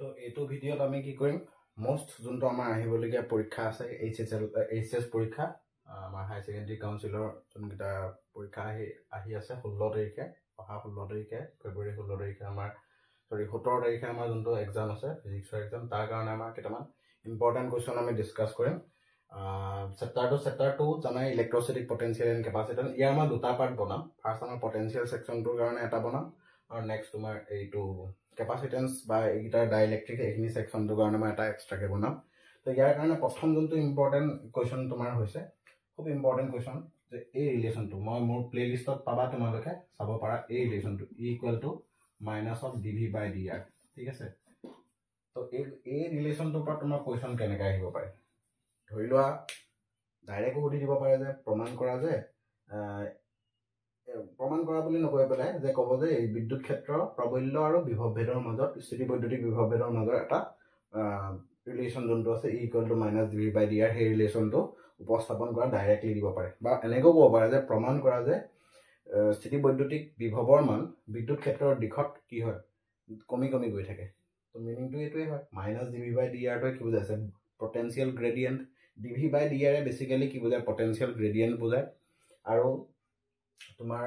তো এইটো ভিডিওত আমি কি কৰিম মোস্ট যোনটো আমাৰ আহিবলগীয়া পৰীক্ষা আছে এইচএস পৰীক্ষা আমাৰ হাই সেকেন্ডাৰী কাউন্সিলৰ যোনটা পৰীক্ষা আহি আছে 16 তাৰিখে অহা 16 তাৰিখে ফেব্ৰুৱাৰী 16 তাৰিখে আমাৰ 17 তাৰিখে আমাৰ যোনটো এক্সাম আছে ফিজিক্সৰ এক্সাম তাৰ কাৰণে আমাৰ কেইটামান ইম্পৰ্টেন্ট কোৱেশ্চন আমি ডিসকাস কৰিম চেপ্টাৰ 2 জানাই ইলেক্ট্ৰোস্ট্যাটিক পটেনশিয়াল এণ্ড কেপাসিটেন্স ইয়াৰ আমাৰ দুটা পাৰ্ট বনাম ফাৰ্স্ট আমাৰ পটেনশিয়াল সেকশনটোৰ কাৰণে এটা বনাম আৰু নেক্সট তোমাৰ এইটো কেপাসিটেন্স বা এইটাৰ ডাইইলেক্ট্ৰিক এইখিনি সেকশনটোৰ কাৰণে মই এটা এক্সট্ৰাকে বনাম তো ইয়াৰ কাৰণে প্ৰথম যোনটো ইম্পৰ্টেন্ট কোৱেশ্চন তোমাৰ হৈছে খুব ইম্পৰ্টেন্ট কোৱেশ্চন যে এই ৰিলেশনটো মই মোৰ প্লেলিষ্টত পাবা তোমালোকে চাব পাৰা এই ৰিলেশনটো equal to minus of dv/dr ঠিক আছে তো এই ৰিলেশনটোৰ পৰা তোমাৰ কোৱেশ্চন কেনেকৈ আহিব পাৰে ধৰি লোৱা ডাইৰেক্ট সুধি দিব পাৰে যে প্ৰমাণ কৰা যে প্ৰমাণ কৰা বুলি নকৈ পেলাই যে ক'ব যে এই বিদ্যুৎ ক্ষেত্ৰ প্ৰাবল্য আৰু বিভৱ ভেদৰ মাজত স্থিতি বৈদ্যুতিক বিভৱ ভেদৰ মাজত এটা ৰিলেশন যোনটো আছে ইকুৱেল টু মাইনাস dv/dr সেই ৰিলেশনটো উপস্থাপন কৰা ডাইৰেক্টলি দিব পাৰে বা এনেকৈ ক'ব পাৰে যে প্ৰমাণ কৰা যে স্থিতি বৈদ্যুতিক বিভৱৰ মান বিদ্যুৎ ক্ষেত্ৰৰ দিশত কি হয় কমি কমি গৈ থাকে তো মিনিংটো এইটোৱে হয় মাইনাস dv/dr টো কি বুজাইছে পটেনশিয়াল গ্ৰেডিয়েন্ট dv/dr এ বেসিক্যালি কি বুজায় পটেনশিয়াল গ্ৰেডিয়েন্ট বুজায় আৰু তোমাৰ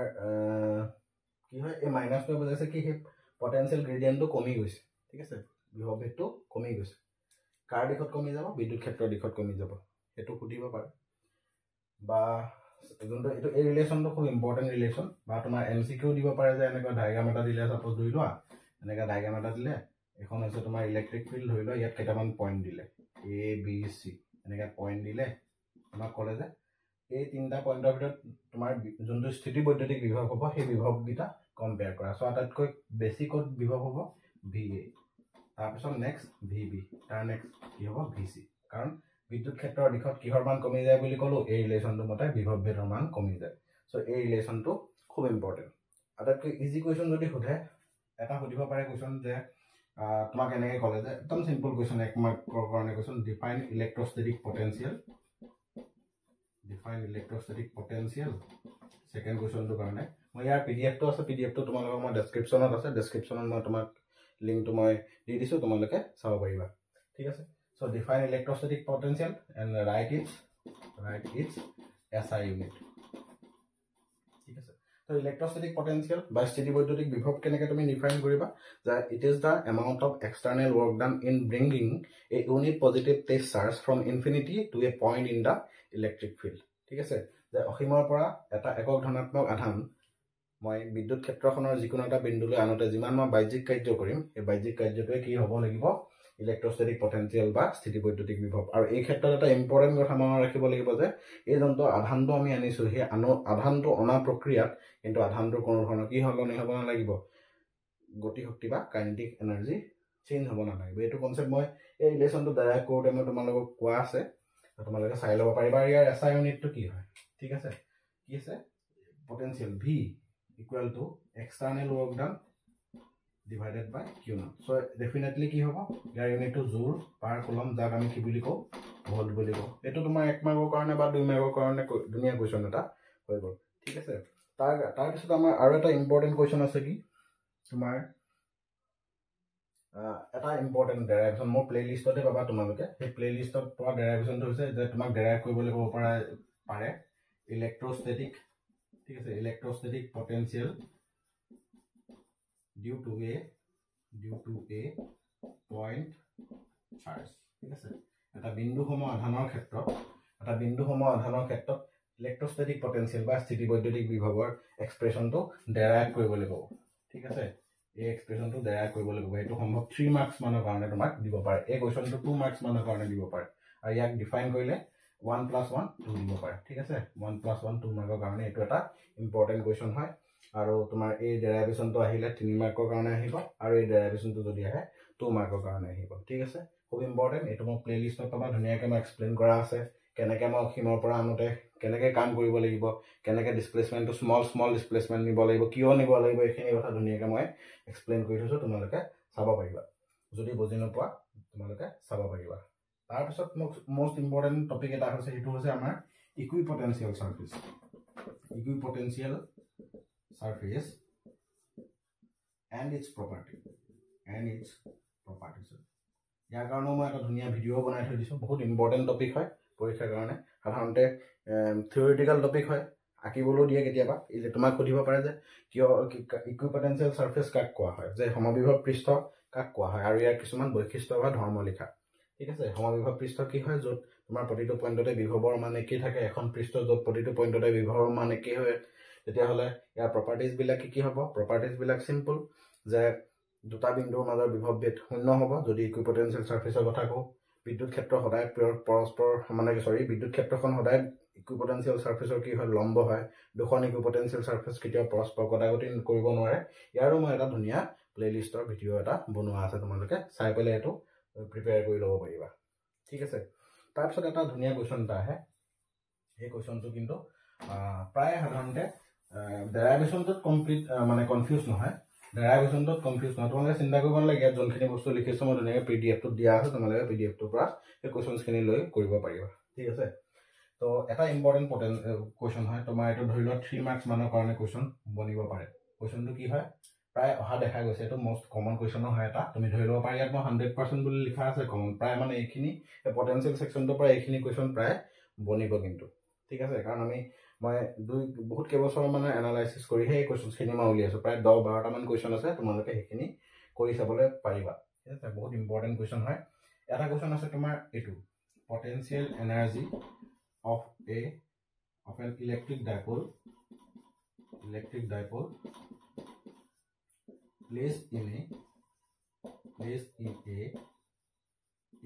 কি হয় এই মাইনাসটো বুজাইছে কি হে পটেনশিয়াল গ্ৰেডিয়েন্টটো কমি গৈছে ঠিক আছে বিভৱ ভেদটো কমি গৈছে কাৰ দিশত কমি যাব বিদ্যুৎ ক্ষেত্ৰৰ দিশত কমি যাব এটো সুধিব পাৰে বা যোনটো এটো এই ৰিলেশনটো খুব ইম্পৰ্টেন্ট ৰিলেশন বা তোমাৰ এমসিকিউ দিব পাৰে যে এনেকা ডায়াগ্ৰাম এটা দিলে সাপোজ ধৰি লোৱা এনেকা ডায়াগ্ৰাম এটা দিলে এখন আছে তোমাৰ ইলেক্ট্ৰিক ফিল্ড ধৰি লোৱা ইয়াত কেইটামান পইণ্ট দিলে এ বি সি এনেকা পইণ্ট দিলে আমাক ক'লে যে এই তিনটা পইণ্টৰ ভিতৰত তোমাৰ যোনটো স্থিতি বৈদ্যুতিক বিভৱ হ'ব সেই বিভৱগিটা কম্পেয়াৰ কৰা সো আটাইতকৈ বেছি কোড বিভৱ হ'ব VA তাৰপিছত নেক্সট VB তাৰ নেক্সট কি হ'ব VC কাৰণ বিদ্যুৎ ক্ষেত্ৰৰ দিশত কিহৰ মান কমি যায় বুলি ক'লো এই ৰিলেশনটো মতে বিভৱ ভেদৰ মান কমি যায় সো এই ৰিলেশনটো খুব ইম্পৰ্টেন্ট আটাইতকৈ ইজি কোৱেশ্চন যদি সোধে এটা সুধিব পাৰে কোৱেশ্চন যে তোমাক এনেকৈ ক'লে যে একদম সিম্পল কোৱেশ্চন এক মাৰ্কৰ কাৰণে কোৱেশ্চন ডিফাইন ইলেক্ট্ৰোস্ট্যাটিক পটেনশিয়াল সেকেন্ড কোৱেশ্চনটো কাৰণে মই ইয়াৰ পিডিএফটো আছে পিডিএফটো তোমালোকৰ মই ডেসক্ৰিপচনত আছে ডেসক্ৰিপচনত মই তোমাক লিংকটো মই দি দিছো তোমালোকে চাব পাৰিবা ঠিক আছে so define electrostatic potential and write its SI unit ঠিক আছে so electrostatic potential by স্থিতি বৈদ্যুতিক বিভৱ কেনেকৈ তুমি ডিফাইন কৰিবা that it is the amount of external work done in bringing a unit positive test charge from infinity to a point in the electric field ঠিক আছে যে অসীমৰ পৰা এটা একক ধনাত্মক আধান মই বিদ্যুৎ ক্ষেত্ৰখনৰ যিকোনো এটা বিন্দুলৈ আনতে যিমান মই বাহ্যিক কাৰ্য কৰিম এই বাহ্যিক কাৰ্যটোৱে কি হ'ব লাগিব ইলেক্ট্ৰোস্ট্যাটিক পটেনশিয়াল বা স্থিতি বৈদ্যুতিক বিভৱ আৰু এই ক্ষেত্ৰত এটা ইম্পৰ্টেন্ট কথা মনত ৰাখিব লাগিব যে এই যন্ত্ৰ আধানটো আমি আনিছো সেই আধানটো অনা প্ৰক্ৰিয়াত কিন্তু আধানটোৰ কোনো ধৰণৰ কি হলনি হ'ব নালাগিব গতি শক্তি বা কাইনেটিক এনাৰ্জি চেঞ্জ হ'ব নালাগিব এইটো কনসেপ্ট মই এই ৰিলেশনটো ডাইৰেক্ট কৰোতে মই তোমালোকক কোৱা আছে তোমালোকে চাই ল'ব পাৰিবা ইয়াৰ এসআই ইউনিটটো কি হয় ঠিক আছে কি আছে potential V equal to external work done divided by q naught so definitely কি হ'ব ইয়াৰ ইউনিটটো জুল পাৰ কুলম যাক আমি কি বুলি কওঁ ভোল্ট বুলি কওঁ এটো তোমাৰ 1 মাৰ্কৰ কাৰণে বা 2 মাৰ্কৰ কাৰণে দুনিয়া কোৱেশ্চন এটা হৈ গ'ল ঠিক আছে তাৰ পিছত আমাৰ আৰু এটা ইম্পৰ্টেন্ট কোৱেশ্চন আছে কি তোমাৰ এটা ইম্পৰ্টেন্ট ডেৰাইভেশন মোৰ প্লেলিষ্টতে পাবা তোমালোকে সেই প্লেলিষ্টত পোৱা ডেৰাইভেশনটো হৈছে যে তোমাক ডেৰাইভ কৰিবলৈ ক'ব পাৰে ইলেক্ট্ৰোস্ট্যাটিক ঠিক আছে ইলেক্ট্ৰোস্ট্যাটিক potential due to a point charge ঠিক আছে এটা বিন্দুসমূহ আধানৰ ক্ষেত্ৰত ইলেক্ট্ৰোস্ট্যাটিক পটেনশিয়াল বা স্থিতি বৈদ্যুতিক বিভৱৰ এক্সপ্ৰেছনটো ডেৰাইভ কৰিবলৈ ক'ব ঠিক আছে এই এক্সপ্ৰেছনটো ডেৰাইভ কৰিবলৈ ক'ব এইটো সম্ভৱ 3 মাৰ্কস মানৰ কাৰণে তোমাক দিব পাৰে এই কোৱেশ্চনটো 2 মাৰ্কস মানৰ কাৰণে দিব পাৰে আৰু ইয়াক ডিফাইন কৰিলে 1 + 1 2 দিব পাৰে ঠিক আছে 1 + 1 2 মাৰ্কৰ কাৰণে এইটো এটা ইম্পৰ্টেন্ট কোৱেশ্চন হয় আৰু তোমাৰ এই ডেৰাইভেশনটো আহিলে 3 মাৰ্কৰ কাৰণে আহিব আৰু এই ডেৰাইভেশনটো যদি আহে 2 মাৰ্কৰ কাৰণে আহিব ঠিক আছে খুব ইম্পৰ্টেন্ট এটো মই প্লেলিষ্টত পাবা ধুনিয়াকৈ মই এক্সপ্লেইন কৰা আছে কেনেকৈ মই অসীমৰ পৰা আনতে কেনেকৈ কাম কৰিব লাগিব কেনেকৈ ডিসপ্লেসমেন্টটো স্মল ডিসপ্লেসমেন্ট নিব লাগিব কিয় নিব লাগিব এইখিনি কথা ধুনিয়াকৈ মই এক্সপ্লেইন কৰি থৈছো তোমালোকে চাব পাৰিবা যদি বুজি নোপোৱা তোমালোকে চাব পাৰিবা তাৰ পিছত মোস্ট ইম্পৰ্টেন্ট টপিক এটা হৈছে হেতু হৈছে আমাৰ ইকুইপটেনশিয়াল surface and its properties ইয়াৰ কাৰণেও মই এটা ধুনীয়া ভিডিঅ' বনাই থৈ দিছোঁ বহুত ইম্পৰ্টেণ্ট টপিক হয় পৰীক্ষাৰ কাৰণে সাধাৰণতে থিয়ৰিটিকেল টপিক হয় আঁকিবলৈও দিয়ে কেতিয়াবা তোমাক সুধিব পাৰে যে কিয় ইকুইপটেনচিয়েল সাৰফেস কাক কোৱা হয় যে সমবিভৱ পৃষ্ঠ কাক কোৱা হয় আৰু ইয়াৰ কিছুমান বৈশিষ্ট্য বা ধৰ্ম লিখা ঠিক আছে সমবিভৱ পৃষ্ঠ কি হয় য'ত তোমাৰ প্ৰতিটো পইণ্টতে বিভৱৰ মান একেই থাকে এখন পৃষ্ঠ য'ত প্ৰতিটো পইণ্টতে বিভৱৰ মান একেই হয় তেতিয়াহ'লে ইয়াৰ প্ৰপাৰ্টিজ বিলাক কি হ'ব প্ৰপাৰ্টিজ বিলাক সিম্পল যে দুটা বিন্দুৰ মাজৰ বিভৱ ভেদ শূন্য হ'ব যদি ইকুইপটেনচিয়েল সাৰফেসৰ কথা কওঁ বিদ্যুৎ ক্ষেত্ৰ সদায় পৰস্পৰ বিদ্যুৎ ক্ষেত্ৰখন সদায় ইকুইপটেনচিয়েল সাৰফেসৰ কি হয় লম্ব হয় দুখন ইকুইপটেনচিয়েল সাৰফেস কেতিয়াও পৰস্পৰ গতাগতি কৰিব নোৱাৰে ইয়াৰো মই এটা ধুনীয়া প্লেলিষ্টৰ ভিডিঅ' এটা বনোৱা আছে তোমালোকে চাই পেলাই এইটো প্ৰিপেয়াৰ কৰি ল'ব পাৰিবা ঠিক আছে তাৰপিছত এটা ধুনীয়া কুৱেশ্যন এটা আহে এই কুৱেশ্যনটো কিন্তু প্ৰায় সাধাৰণতে ডেৰাইভেশ্যনটোত কমপ্লিট কনফিউজ নহয় ডেৰাইভেশ্যনটোত কনফিউজ নহয় তোমালোকে চিন্তা কৰিব নালাগে ইয়াত যোনখিনি বস্তু লিখিছোঁ মই ধুনীয়াকৈ PDF-টোত দিয়া আছে তোমালোকে PDF-টোৰ পৰা সেই কুৱেশ্যনখিনি লৈ কৰিব পাৰিবা ঠিক আছে তো এটা ইম্পৰ্টেণ্ট কুৱেশ্যন হয় তোমাৰ এইটো ধৰি লোৱা 3 মাৰ্কছ মানৰ কাৰণে কুৱেশ্যন বনিব পাৰে কুৱেশ্যনটো কি হয় প্ৰায় অহা দেখা গৈছে এইটো মোষ্ট কমন কুৱেশ্যনো হয় এটা তুমি ধৰি ল'ব পাৰা ইয়াত মই 100% বুলি লিখা আছে কমন প্ৰায় মানে এইখিনি পটেনচিয়েল সেকশ্যনটোৰ পৰা এইখিনি কুৱেশ্যন প্ৰায় বনিব কিন্তু ঠিক আছে কাৰণ মই বহুত কেইবছৰ মানে এনালাইচিছ কৰি সেই কুৱেশ্যনখিনি মই উলিয়াইছোঁ প্ৰায় 10-12টা মান কুৱেশ্যন আছে তোমালোকে সেইখিনি কৰি চাবলৈ পাৰিবা ঠিক আছে বহুত ইম্পৰ্টেণ্ট কুৱেশ্যন হয় এটা কুৱেশ্যন আছে তোমাৰ এইটো potential energy of an electric dipole placed in a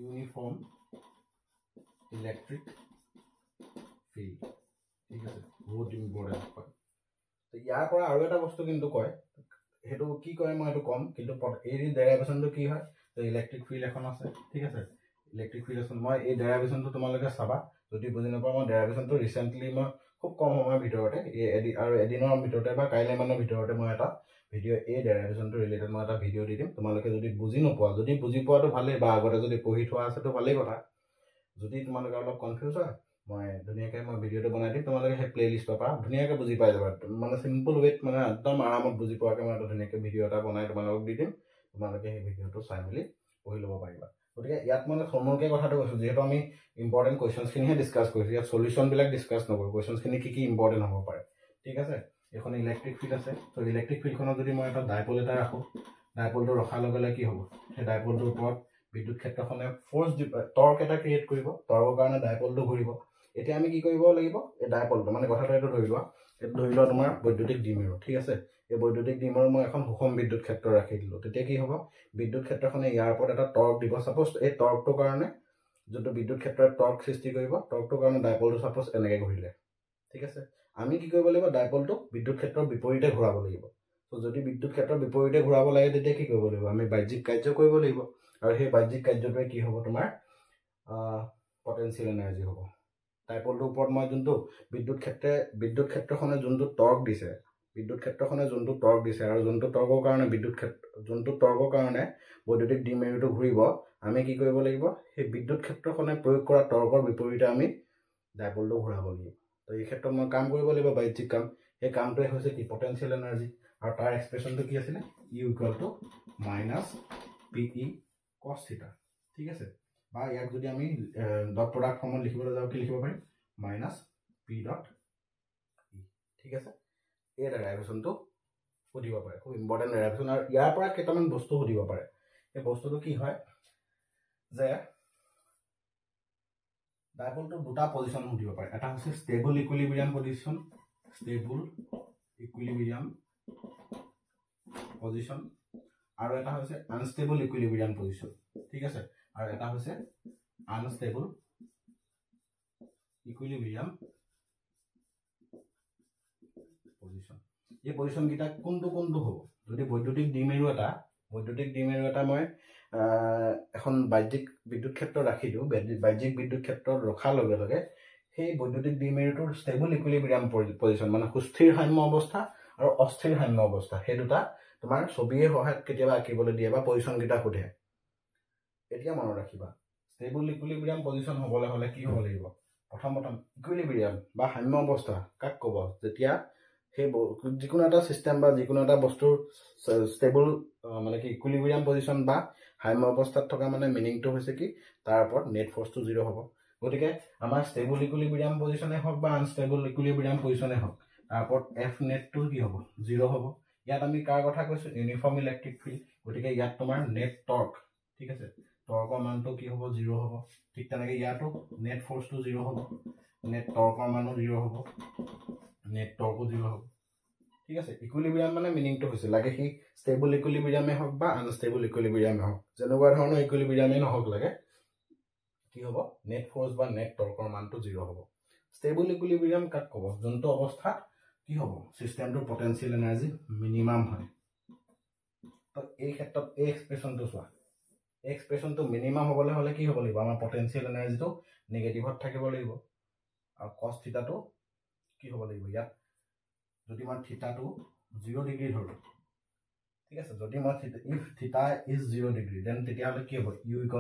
uniform electric field ঠিক আছে বহুত ইম্পৰ্টেণ্ট হয় তো ইয়াৰ পৰা আৰু এটা বস্তু কিন্তু কয় সেইটো কি কয় মই এইটো কম কিন্তু এই ডেৰাইভেশ্যনটো কি হয় তো ইলেক্ট্ৰিক ফিল্ড এখন আছে ঠিক আছে ইলেক্ট্ৰিক ফিল্ড আছে মই এই ডেৰাইভেশ্যনটো তোমালোকে চাবা যদি বুজি নাপাওঁ মই ডেৰাইভেশ্যনটো ৰিচেণ্টলি মই খুব কম সময়ৰ ভিতৰতে আৰু এদিনৰ ভিতৰতে বা কাইলৈ মানৰ ভিতৰতে মই এটা ভিডিঅ' এই ডেৰাইভেশ্যনটো ৰিলেটেড মই এটা ভিডিঅ' দি দিম তোমালোকে যদি বুজি নোপোৱা যদি বুজি পোৱাটো ভালেই বা আগতে যদি পঢ়ি থোৱা আছেতো ভালেই কথা যদি তোমালোকে অলপ কনফিউজ হয় মই ধুনীয়াকৈ মই ভিডিঅ'টো বনাই দিম তোমালোকে সেই প্লেলিষ্টৰ পৰা ধুনীয়াকৈ বুজি পাই যাবা মানে চিম্পল ৱেত মানে একদম আৰামত বুজি পোৱাকৈ মই এটা ধুনীয়াকৈ ভিডিঅ' এটা বনাই তোমালোকক দি দিম তোমালোকে সেই ভিডিঅ'টো চাই মেলি পঢ়ি ল'ব পাৰিবা গতিকে ইয়াত মানে থমুলকৈ কথাটো কৈছোঁ যিহেতু আমি ইম্পৰ্টেণ্ট কুৱেশ্যনছখিনিহে ডিছকাছ কৰিছোঁ ইয়াত চলিউশ্যনবিলাক ডিছকাছ নকৰোঁ কুৱেশ্যনছখিনি কি ইম্পৰ্টেণ্ট হ'ব পাৰে ঠিক আছে এখন ইলেক্ট্ৰিক ফিল্ড আছে তো ইলেক্ট্ৰিক ফিল্ডখনত যদি মই এটা ডাইপল এটা ৰাখোঁ ডাইপলটো ৰখাৰ লগে লগে কি হ'ব সেই ডাইপলটোৰ ওপৰত বিদ্যুৎ ক্ষেত্ৰখনে ফ'ৰ্চ টৰ্ক এটা ক্ৰিয়েট কৰিব টৰ্কৰ কাৰণে ডাইপলটো ঘূৰিব এতিয়া আমি কি কৰিব লাগিব এই ডাইপলটো মানে কথাটো এইটো ধৰি লোৱা তোমাৰ বৈদ্যুতিক ডিমেৰু ঠিক আছে এই বৈদ্যুতিক ডিমেৰু মই এখন সুষম বিদ্যুৎ ক্ষেত্ৰ ৰাখি দিলোঁ তেতিয়া কি হ'ব বিদ্যুৎ ক্ষেত্ৰখনে ইয়াৰ ওপৰত এটা টৰ্ক দিব ছাপ'জ এই টৰ্কটোৰ কাৰণে যোনটো বিদ্যুৎ ক্ষেত্ৰত টৰ্ক সৃষ্টি কৰিব টৰ্কটোৰ কাৰণে ডাইপলটো ছাপ'জ এনেকৈ ঘূৰিলে ঠিক আছে আমি কি কৰিব লাগিব ডাইপলটোক বিদ্যুৎ ক্ষেত্ৰৰ বিপৰীতে ঘূৰাব লাগিব তো যদি বিদ্যুৎ ক্ষেত্ৰৰ বিপৰীতে ঘূৰাব লাগে তেতিয়া কি কৰিব লাগিব আমি বাহ্যিক কাৰ্য কৰিব লাগিব আৰু সেই বাহ্যিক কাৰ্যটোৱে কি হ'ব তোমাৰ পটেনচিয়েল এনাৰ্জি হ'ব ডাইপলটোৰ ওপৰত মই যোনটো বিদ্যুৎ ক্ষেত্ৰখনে যোনটো টৰ্ক দিছে আৰু যোনটো টৰ্কৰ কাৰণে বৈদ্যুতিক ডিমেৰুটো ঘূৰিব আমি কি কৰিব লাগিব সেই বিদ্যুৎ ক্ষেত্ৰখনে প্ৰয়োগ কৰা টৰ্কৰ বিপৰীতে আমি ডাইপলটো ঘূৰাব লাগিব তো এই ক্ষেত্ৰত মই কাম কৰিব লাগিব বাহ্যিক কাম সেই কামটোৱে হৈছে কি পটেনচিয়েল এনাৰ্জি আৰু তাৰ এক্সপ্ৰেশ্যনটো কি আছিলে U = -PE cos θ ঠিক আছে বা ইয়াক যদি আমি ডট প্ৰডাক্ট ফৰ্মত লিখিবলৈ যাওঁ কি লিখিব পাৰিম -P.E ঠিক আছে এই ডেৰাইভেশ্যনটো সুধিব পাৰে খুব ইম্পৰ্টেণ্ট ডেৰাইভেশ্যন আৰু ইয়াৰ পৰা কেইটামান বস্তু সুধিব পাৰে এই বস্তুটো কি হয় যে ডাইপলটোৰ দুটা পজিশ্যন সুধিব পাৰে এটা হৈছে ষ্টেবল ইকুইলিব্ৰিয়াম পজিশ্যন আৰু এটা হৈছে আনষ্টেবল ইকুইলিব্ৰিয়াম পজিশ্যন ঠিক আছে আৰু এটা হৈছে আনষ্টেবল ইকুইলিব্ৰিয়াম পজিশ্যন এই পজিশ্যনকেইটা কোনটো হ'ব যদি বৈদ্যুতিক ডিমেৰু এটা মই এখন বাহ্যিক বিদ্যুৎ ক্ষেত্ৰ ৰাখি দিওঁ বাহ্যিক বিদ্যুৎ ক্ষেত্ৰত ৰখাৰ লগে লগে সেই বৈদ্যুতিক ডিমেৰুটোৰ ষ্টেবল ইকুইলিব্ৰিয়াম পজিশ্যন মানে সুস্থিৰ সাম্য অৱস্থা আৰু অস্থিৰ সাম্য অৱস্থা সেই দুটা তোমাৰ ছবিয়ে সহায়ত কেতিয়াবা আঁকিবলৈ দিয়ে বা পজিশ্যনকেইটা সোধে এতিয়া মনত ৰাখিবা ষ্টেবল ইকুইলিব্ৰিয়াম পজিশ্যন হ'বলৈ হ'লে কি হ'ব লাগিব প্ৰথম ইকুইলিব্ৰিয়াম বা সাম্য অৱস্থা কাক ক'ব যেতিয়া সেই যিকোনো এটা ছিষ্টেম বা যিকোনো এটা বস্তুৰ ষ্টেবল মানে কি ইকুইলিব্ৰিয়াম পজিশ্যন বা হাইম অৱস্থাত থকা মানে মিনিংটো হৈছে কি তাৰ ওপৰত নেট ফৰ্চটো 0 হ'ব গতিকে আমাৰ ষ্টেবল ইকুইলিব্ৰিয়াম পজিশনে হওক বা আনষ্টেবল ইকুইলিব্ৰিয়াম পজিশনে হওক তাৰ ওপৰত এফ নেটটো কি হ'ব 0 হ'ব ইয়াত আমি কাৰ কথা কৈছো ইউনিফৰ্ম ইলেক্ট্ৰিক ফিল্ড গতিকে ইয়াত তোমাৰ নেট টৰ্ক ঠিক আছে টৰ্কৰ মানটো কি হ'ব 0 হ'ব ঠিক তেনেকৈ ইয়াতো নেট ফৰ্চটো 0 হ'ব নেট টৰ্কৰ মানো 0 হ'ব নেট টৰ্কো 0 হ'ব ঠিক আছে ইকুইলিব্ৰিয়াম মানে মিনিংটো হৈছে লাগে কি ষ্টেবল ইকুইলিব্ৰিয়ামে হওক বা আনষ্টেবল ইকুইলিব্ৰিয়ামে হওক যেনেকুৱা ধৰণৰ ইকুইলিব্ৰিয়ামে নহওক লাগে কি হ'ব নেট ফৰ্চ বা নেট টৰ্কৰ মানটো 0 হ'ব ষ্টেবল ইকুইলিব্ৰিয়াম কাক ক'ব যোনটো অৱস্থাত কি হ'ব সিস্টেমটোৰ পটেনশিয়াল এনাৰ্জি মিনিমাম হয় তো এই ক্ষেত্ৰত এই এক্সপ্ৰেছনটো চোৱা এই এক্সপ্ৰেছনটো মিনিমাম হ'বলৈ হ'লে কি হ'ব লাগিব আমাৰ পটেনশিয়াল এনাৰ্জিটো নেগেটিভত থাকিব লাগিব আৰু cos থিটাটো কি হ'ব লাগিব ইয়াত যদি মই থিটাটো 0 ডিগ্ৰী ধৰো ঠিক আছে যদি মই ইফ থিটা ইজ 0 ডিগ্ৰী দেন তেতিয়া হলে কি হ'ব u =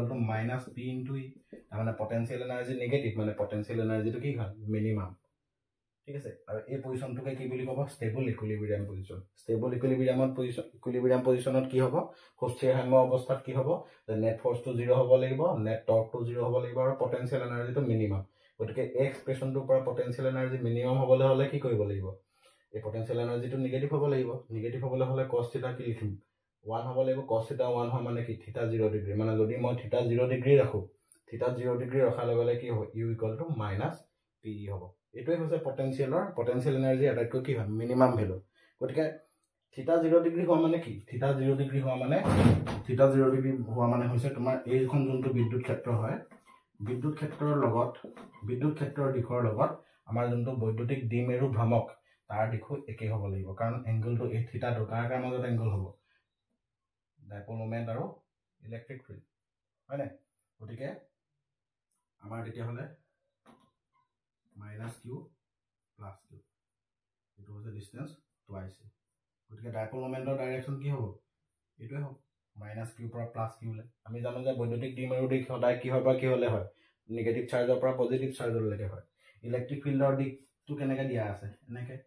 -p * e তাৰ মানে পটেনশিয়াল এনাৰ্জি নেগেটিভ মানে পটেনশিয়াল এনাৰ্জিটো কি হয় মিনিমাম ঠিক আছে আৰু এই পজিশনটোকে কি বুলি ক'ব stable equilibrium position stable equilibrium পজিশনত কি হ'ব সুস্থিৰ হাইম অৱস্থাত কি হ'ব যে নেট ফৰ্চটো 0 হ'ব লাগিব নেট টৰ্কটো 0 হ'ব লাগিব আৰু পটেনশিয়াল এনাৰ্জিটো মিনিমাম গতিকে এই এক্সপ্ৰেছনটোৰ পৰা পটেনশিয়াল এনাৰ্জি মিনিমাম হ'বলৈ হ'লে কি কৰিব লাগিব এই পটেনশিয়াল এনাৰ্জিটো নেগেটিভ হ'ব লাগিব নেগেটিভ হ'বলৈ হ'লে cos থিটা কি লিখিম 1 হ'ব লাগিব cos থিটা 1 হয় মানে কি থিটা 0 ডিগ্ৰী মানে যদি মই থিটা 0 ডিগ্ৰী ৰাখো থিটা 0 ডিগ্ৰী ৰখাৰ লগে লগে কি হ'ব u = -pe হ'ব এটোই হৈছে পটেনশিয়াল এনাৰ্জি আটাইতকৈ কি হয় মিনিমাম ভ্যালু গতিকে থিটা 0 ডিগ্ৰী হোৱা মানে কি থিটা 0 ডিগ্ৰী হোৱা মানে হৈছে তোমাৰ এইখন যোনটো বিদ্যুৎ ক্ষেত্ৰ হয় বিদ্যুৎ ক্ষেত্ৰৰ দিশৰ লগত আমাৰ যোনটো বৈদ্যুতিক দ্বিমেৰু ভ্ৰামক তাৰ দিশো একে হ'ব লাগিব কাৰণ এংগলটো এই থিটাটো কাৰ মাজত এংগল হ'ব ডাইপল মোমেন্ট আৰু ইলেক্ট্ৰিক ফিল্ড হয় না গতিকে আমাৰ তেতিয়া হলে -q + q এটো হৈছে ডিসটেন্স টুৱাইস গতিকে ডাইপল মোমেন্টৰ ডাইৰেকশন কি হ'ব এটোই হ'ব -q পৰা +q লে আমি জানো যে বৈদ্যুতিক দ্বিমেৰুৰ দিশ সদায় কি হয় বা কি হলে হয় নেগেটিভ চাৰ্জৰ পৰা পজিটিভ চাৰ্জলৈকে হয় ইলেক্ট্ৰিক ফিল্ডৰ দিকটো কেনেকৈ দিয়া আছে এনেকৈ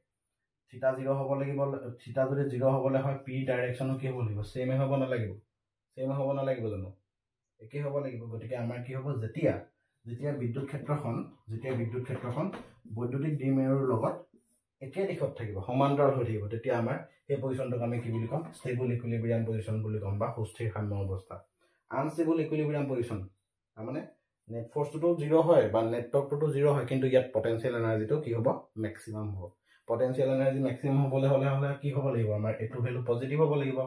থিটা 0 হ'ব লাগিব থিটা যদি 0 হ'বলৈ হয় p ডাইৰেকশনো কি হ'ব লাগিব সেম হ'ব নালাগিব জানো একে হ'ব লাগিব গতিকে আমাৰ কি হ'ব যেতিয়া বিদ্যুৎ ক্ষেত্ৰখন বৈদ্যুতিক দ্বিমেৰুৰ লগত একে দিশত থাকিব সমান্তৰাল হৈ থাকিব তেতিয়া আমাৰ এই পজিশনটোক আমি কি বুলি ক'ম ষ্টেবল ইকুইলিব্ৰিয়াম পজিশন বুলি ক'ম বা সুস্থিৰ সাম্য অৱস্থা আনষ্টেবল ইকুইলিব্ৰিয়াম পজিশন মানে নেট ফৰ্চটো 0 হয় বা নেট টৰ্কটো 0 হয় কিন্তু ইয়াত পটেনশিয়াল এনাৰ্জিটো কি হ'ব ম্যাক্সিমাম হ'ব পটেনশিয়াল এনাৰ্জি ম্যাক্সিমাম হ'বলৈ হ'লে কি হ'ব লাগিব আমাৰ এটো ভ্যালু পজিটিভ হ'ব লাগিব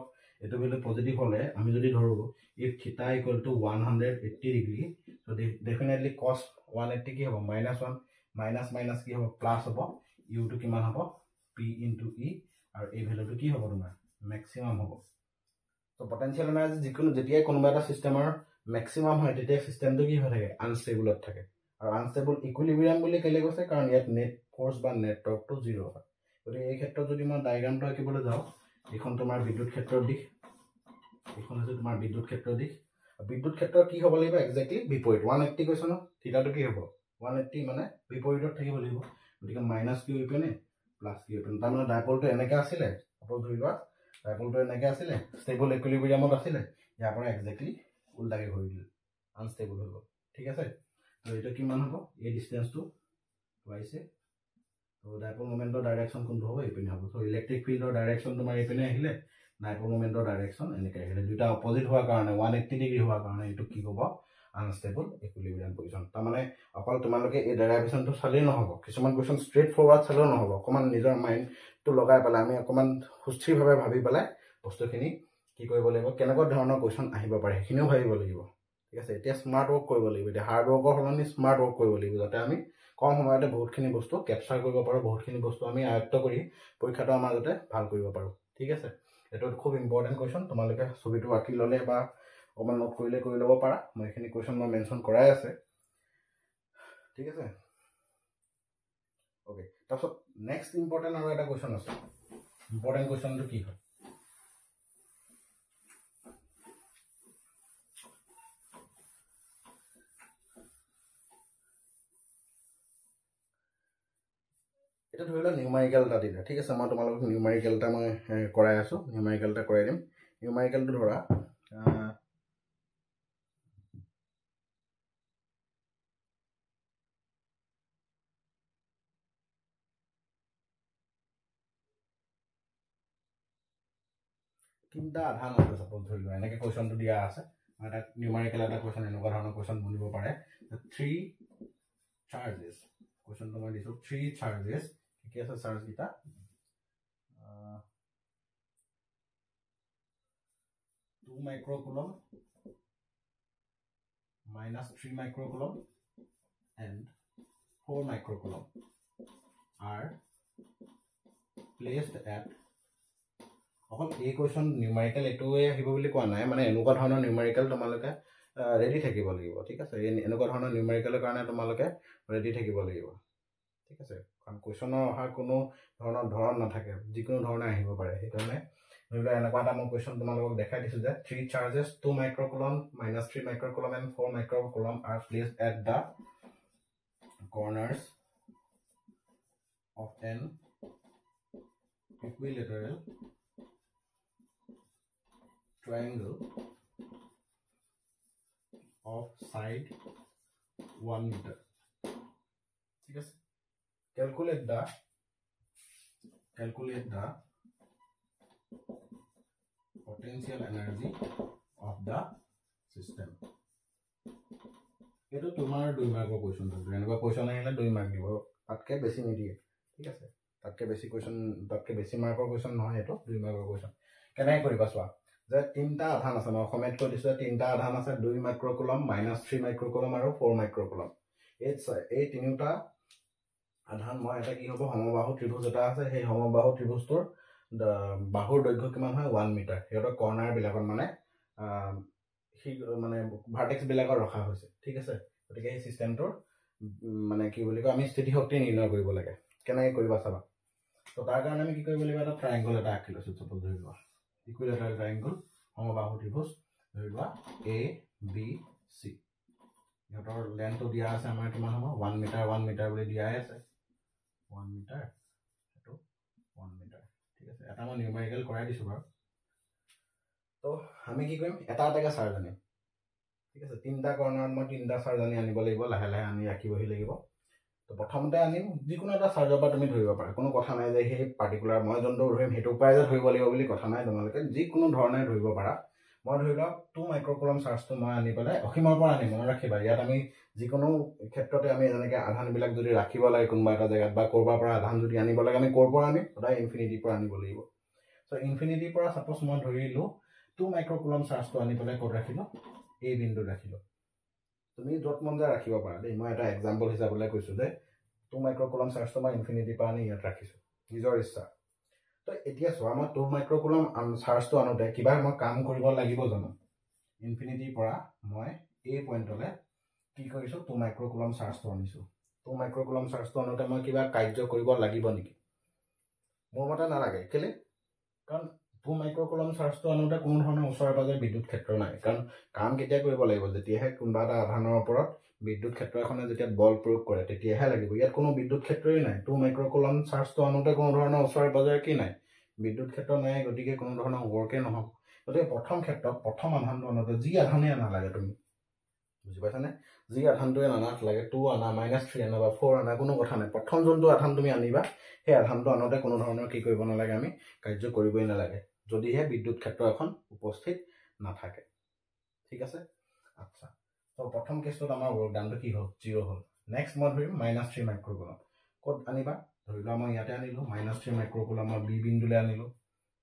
এটো ভ্যালু পজিটিভ হ'লে আমি যদি ধৰো if theta = 180 degree so definitely cos 180 কি হ'ব -1 মাইনাস কি হ'ব প্লাস হ'ব u টো কিমান হ'ব p * e আৰু এই ভ্যালুটো কি হ'ব তোমাৰ ম্যাক্সিমাম হ'ব তো পটেনশিয়াল এনাৰ্জি যিকোনো যেতিয়াই কোনোবা এটা সিস্টেমৰ ম্যাক্সিমাম হয় তেতিয়া সিস্টেমটো কি হৈ থাকে আনষ্টেবলত থাকে আৰু আনষ্টেবল ইকুইলিব্ৰিয়াম বুলি কেলে কৈছে কাৰণ ইয়াত নেট ফৰ্চ বা নেট টৰ্কটো 0 হয় গতিকে এই ক্ষেত্ৰত যদি মই ডায়াগ্ৰামটো আঁকিবলৈ যাওঁ এখন তোমাৰ বিদ্যুৎ ক্ষেত্ৰৰ দিশ এখন আছে তোমাৰ বিদ্যুৎ ক্ষেত্ৰৰ দিশ বিদ্যুৎ ক্ষেত্ৰৰ কি হ'ব লাগিব এক্স্যাক্টলি বিপৰীত 180 কৈছ ন থিটাটো কি হ'ব 180 মানে বিপৰীতত থাকিব লাগিব গতিকে -q ইপিনে +q ইপিনে তাৰমানে ডাইপলটো এনেকৈ আছিল আপোন ধৰি লোৱা ডাইপলটো এনেকৈ আছিল ষ্টেবল ইকুইলিব্ৰিয়ামত আছিল ইয়াৰ পৰা এক্স্যাক্টলি উল্টাকে হৈ গ'ল আনষ্টেবল হৈ গ'ল ঠিক আছে তো এটা কিমান হ'ব এই ডিসটেন্সটো টুৱাইছে তো ডাইপল মোমেন্টৰ ডাইৰেকশন কোনটো হ'ব ইপিনে হ'ব তো ইলেক্ট্ৰিক ফিল্ডৰ ডাইৰেকশন তোমাৰ ইপিনে আহিলে ডাইপল মোমেন্টৰ ডাইৰেকশন এনেকৈ আহিলে দুটা অপোজিট হোৱাৰ কাৰণে 180 ডিগ্ৰী হোৱাৰ কাৰণে এটো কি হ'ব আনষ্টেবল ইকুইলিব্ৰিয়াম পজিশন তাৰ মানে অকল তোমালোকে এই ডেৰাইভেশনটো চালেই নহব কিছুমান কোৱেশ্চন ষ্ট্ৰেট ফৰৱাৰ্ড চালেও নহব অকমান নিজৰ মাইন্ডটো লগাই পেলাই আমি অকমান সুস্থিৰভাৱে ভাবি পেলাই বস্তুখিনি কি কৰিব লাগিব কেনেকুৱা ধৰণৰ কোৱেশ্চন আহিব পাৰে সেইখিনিও ভাবিব লাগিব ঠিক আছে এতিয়া স্মাৰ্ট ওয়াৰ্ক কৰিব লাগিব এতিয়া হাৰ্ড ওয়াৰ্কৰ সলনি স্মাৰ্ট ওয়াৰ্ক কৰিব লাগিব যাতে আমি কম সময়তে বহুতখিনি বস্তু ক্যাপচাৰ কৰিব পাৰো বহুতখিনি বস্তু আমি আয়ত্ত কৰি পৰীক্ষাটো আমাৰ যাতে ভাল কৰিব পাৰো ঠিক আছে এটো খুব ইম্পৰ্টেন্ট কোৱেশ্চন তোমালোকে ছবিটো আঁকি ললে বা অকমান নোট কৰিলে কৰি ল'ব পাৰা মই এখিনি কোৱেশ্চন মই মেনশন কৰাই আছে ঠিক আছে ওকে তাৰপিছত নেক্সট ইম্পৰ্টেন্ট আৰু এটা কোৱেশ্চন আছে ইম্পৰ্টেন্ট কোৱেশ্চনটো কি হয় এটা ধৰিলা নিউমেৰিকেল এটা দিলে ঠিক আছে মই তোমালোকক নিউমেৰিকেল এটা মই কৰাই আছো নিউমেৰিকেল এটা কৰাই দিম নিউমেৰিকেলটো ধৰা তিনটা আধান আছে সাপোজ ধৰি লোৱা এনেকৈ কুৱেশ্যনটো দিয়া আছে এটা নিউমাৰিকেল এটা কুৱেশ্যন এনেকুৱা ধৰণৰ কুৱেশ্যন বনিব পাৰে 3 চাৰ্জেছ কুৱেশ্যনটো মই দিছোঁ 3 চাৰ্জেছ কি আছে চাৰ্জকেইটা -2 microcoulomb -3 microcoulomb and 4 microcoulomb are placed at অকল এই কুৱেশ্যন নিউমাৰিকেল এইটোৱে আহিব বুলি কোৱা নাই মানে এনেকুৱা ধৰণৰ নিউমাৰিকেল তোমালোকে ৰেডি থাকিব লাগিব ঠিক আছে এনেকুৱা ধৰণৰ নিউমাৰিকেলৰ কাৰণে তোমালোকে ৰেডি থাকিব লাগিব ঠিক আছে কাৰণ কুৱেশ্যনৰ অহা কোনো ধৰণ নাথাকে যিকোনো ধৰণে আহিব পাৰে সেইকাৰণে ধৰি লোৱা এনেকুৱা এটা মই কুৱেশ্যন তোমালোকক দেখাই দিছোঁ যে 3 charges 2 microcoulomb -3 microcoulomb and 4 microcoulomb are placed at the corners of an equilateral triangle of side 1 meter. ঠিক আছে calculate the potential energy of the system. এটো তোমাৰ 2 মাৰ্কৰ কোৱেশ্চন আছে এনেকুৱা কোৱেশ্চন আহিলে 2 মাৰ্ক দিব তাতকে বেছি নিদিয়ে ঠিক আছে তাতকে বেছি কোৱেশ্চন তাতকে বেছি মাৰ্কৰ কোৱেশ্চন নহয় এটো 2 মাৰ্কৰ কোৱেশ্চন কেনে কৰিবা চোৱা যে তিনটা আধান আছে মই কমেন্ট কৰি দিছো তিনটা আধান আছে 2 microcoulomb -3 microcoulomb আৰু 4 microcoulomb এই তিনিটা আধান মই এটা কি হ'ব সমবাহু ত্ৰিভুজ এটা আছে সেই সমবাহু ত্ৰিভুজটোৰ বাহুৰ দৈৰ্ঘ্য কিমান হয় 1 মিটাৰ হেতৰ কৰ্নাৰ বিলাকত মানে মানে ভাৰ্টেক্স বিলাকৰ ৰখা হৈছে ঠিক আছে গতিকে এই সিস্টেমটোৰ মানে কি বুলি কয় আমি স্থিতি শক্তি নিৰ্ণয় কৰিব লাগে কেনে কৰিবা চাবা তো তাৰ কাৰণে আমি কি কৰিব লাগিব এটা ট্ৰায়াঙ্গল এটা আঁকি লৈছো সপোজ ধৰি লোৱা ইকুইলেটাৰেল ট্ৰায়াঙ্গল সমবাহু ত্ৰিভুজ ধৰি লোৱা A B C ইহঁতৰ লেন্থটো দিয়া আছে আমাৰ কিমান হ'ব 1 মিটাৰ বুলি দিয়া আছে 1 মিটাৰ এটো 1 মিটাৰ ঠিক আছে এটা মই নিউমাৰিকেল কৰাই দিছো বাৰু তো আমি কি কৰিম এটা এটাকে চাৰ্জ আনিম ঠিক আছে তিনটা কৰ্নাৰত মই তিনটা চাৰ্জ আনিব লাগিব লাহে লাহে আনি ৰাখিবহি লাগিব তো প্ৰথমতে আনিম যিকোনো এটা চাৰ্জৰ পৰা তুমি ধৰিব পাৰা কোনো কথা নাই যে সেই পাৰ্টিকুলাৰ মই যোনটো ধৰিম সেইটো উপায় যে ধৰিব লাগিব বুলি কথা নাই তোমালোকে যিকোনো ধৰণে ধৰিব পাৰা মই ধৰি লওক 2 microcoulomb চাৰ্জটো মই আনি পেলাই অসীমৰ পৰা আনিম মনত ৰাখিবা ইয়াত আমি যিকোনো ক্ষেত্ৰতে আমি এনেকৈ আধানবিলাক যদি ৰাখিব লাগে কোনোবা এটা জেগাত বা কৰবাৰ পৰা আধান যদি আনিব লাগে আমি ক'ৰ পৰা আনিম সদায় ইনফিনিটিৰ পৰা আনিব লাগিব সো ইনফিনিটিৰ পৰা সাপোজ মই ধৰিলো 2 microcoulomb চাৰ্জটো আনি পেলাই ক'ত ৰাখিলো এই বিন্দুত ৰাখিলো তুমি য'ত মন যায় ৰাখিব পাৰা দেই মই এটা এক্সাম্পল হিচাপে কৈছো যে 2 microcoulomb চাৰ্জটো মই ইনফিনিটিৰ পৰা আনি ইয়াত ৰাখিছো নিজৰ ইচ্ছা তো এতিয়া চোৱা মই 2 microcoulomb চাৰ্জটো আনোতে কিবা মই কাম কৰিব লাগিব জানো ইনফিনিটিৰ পৰা মই এই পইণ্টলে কি কৰিছো 2 microcoulomb চাৰ্জটো আনিছো 2 microcoulomb চাৰ্জটো আনোতে মই কিবা কাৰ্য কৰিব লাগিব নেকি মোৰ মতে নালাগে কেলে কাৰণ 2 microcoulomb চাৰ্জটো আনোতে কোনো ধৰণৰ ওচৰে পাজৰে বিদ্যুৎ ক্ষেত্ৰ নাই কাৰণ কাম কেতিয়া কৰিব লাগিব যেতিয়াহে কোনোবা এটা আধানৰ ওপৰত বিদ্যুৎ ক্ষেত্ৰ এখনে যেতিয়া বল প্ৰয়োগ কৰে তেতিয়াহে লাগিব ইয়াত কোনো বিদ্যুৎ ক্ষেত্ৰই নাই 2 microcoulomb চাৰ্জটো আনোতে কোনো ধৰণৰ ওচৰে পাজৰে কি নাই বিদ্যুৎ ক্ষেত্ৰ নাই গতিকে কোনো ধৰণৰ ওৱৰ্কে নহব গতিকে প্ৰথম ক্ষেত্ৰত প্ৰথম আধানটো আনোতে যি আধানে নালাগে তুমি বুজি পাইছানে যি আধানটোৱে নানাত লাগে 2 আনা -3 আনা বা 4 আনা কোনো কথা নাই প্ৰথম যোনটো আধান তুমি আনিবা সেই আধানটো আনোতে কোনো ধৰণৰ কি কৰিব নালাগে আমি কাৰ্য কৰিবই নালাগে যদিহে বিদ্যুৎ ক্ষেত্ৰ এখন উপস্থিত নাথাকে ঠিক আছে আচ্ছা তো প্ৰথম কেছটোত আমাৰ ৱৰ্ক ডানটো কি হ'ল 0 হ'ল নেক্সট মই ধৰিম -3 microcoulomb ক'ত আনিবা ধৰি লোৱা মই ইয়াতে আনিলো -3 microcoulomb মই বি বিন্দুলে আনিলো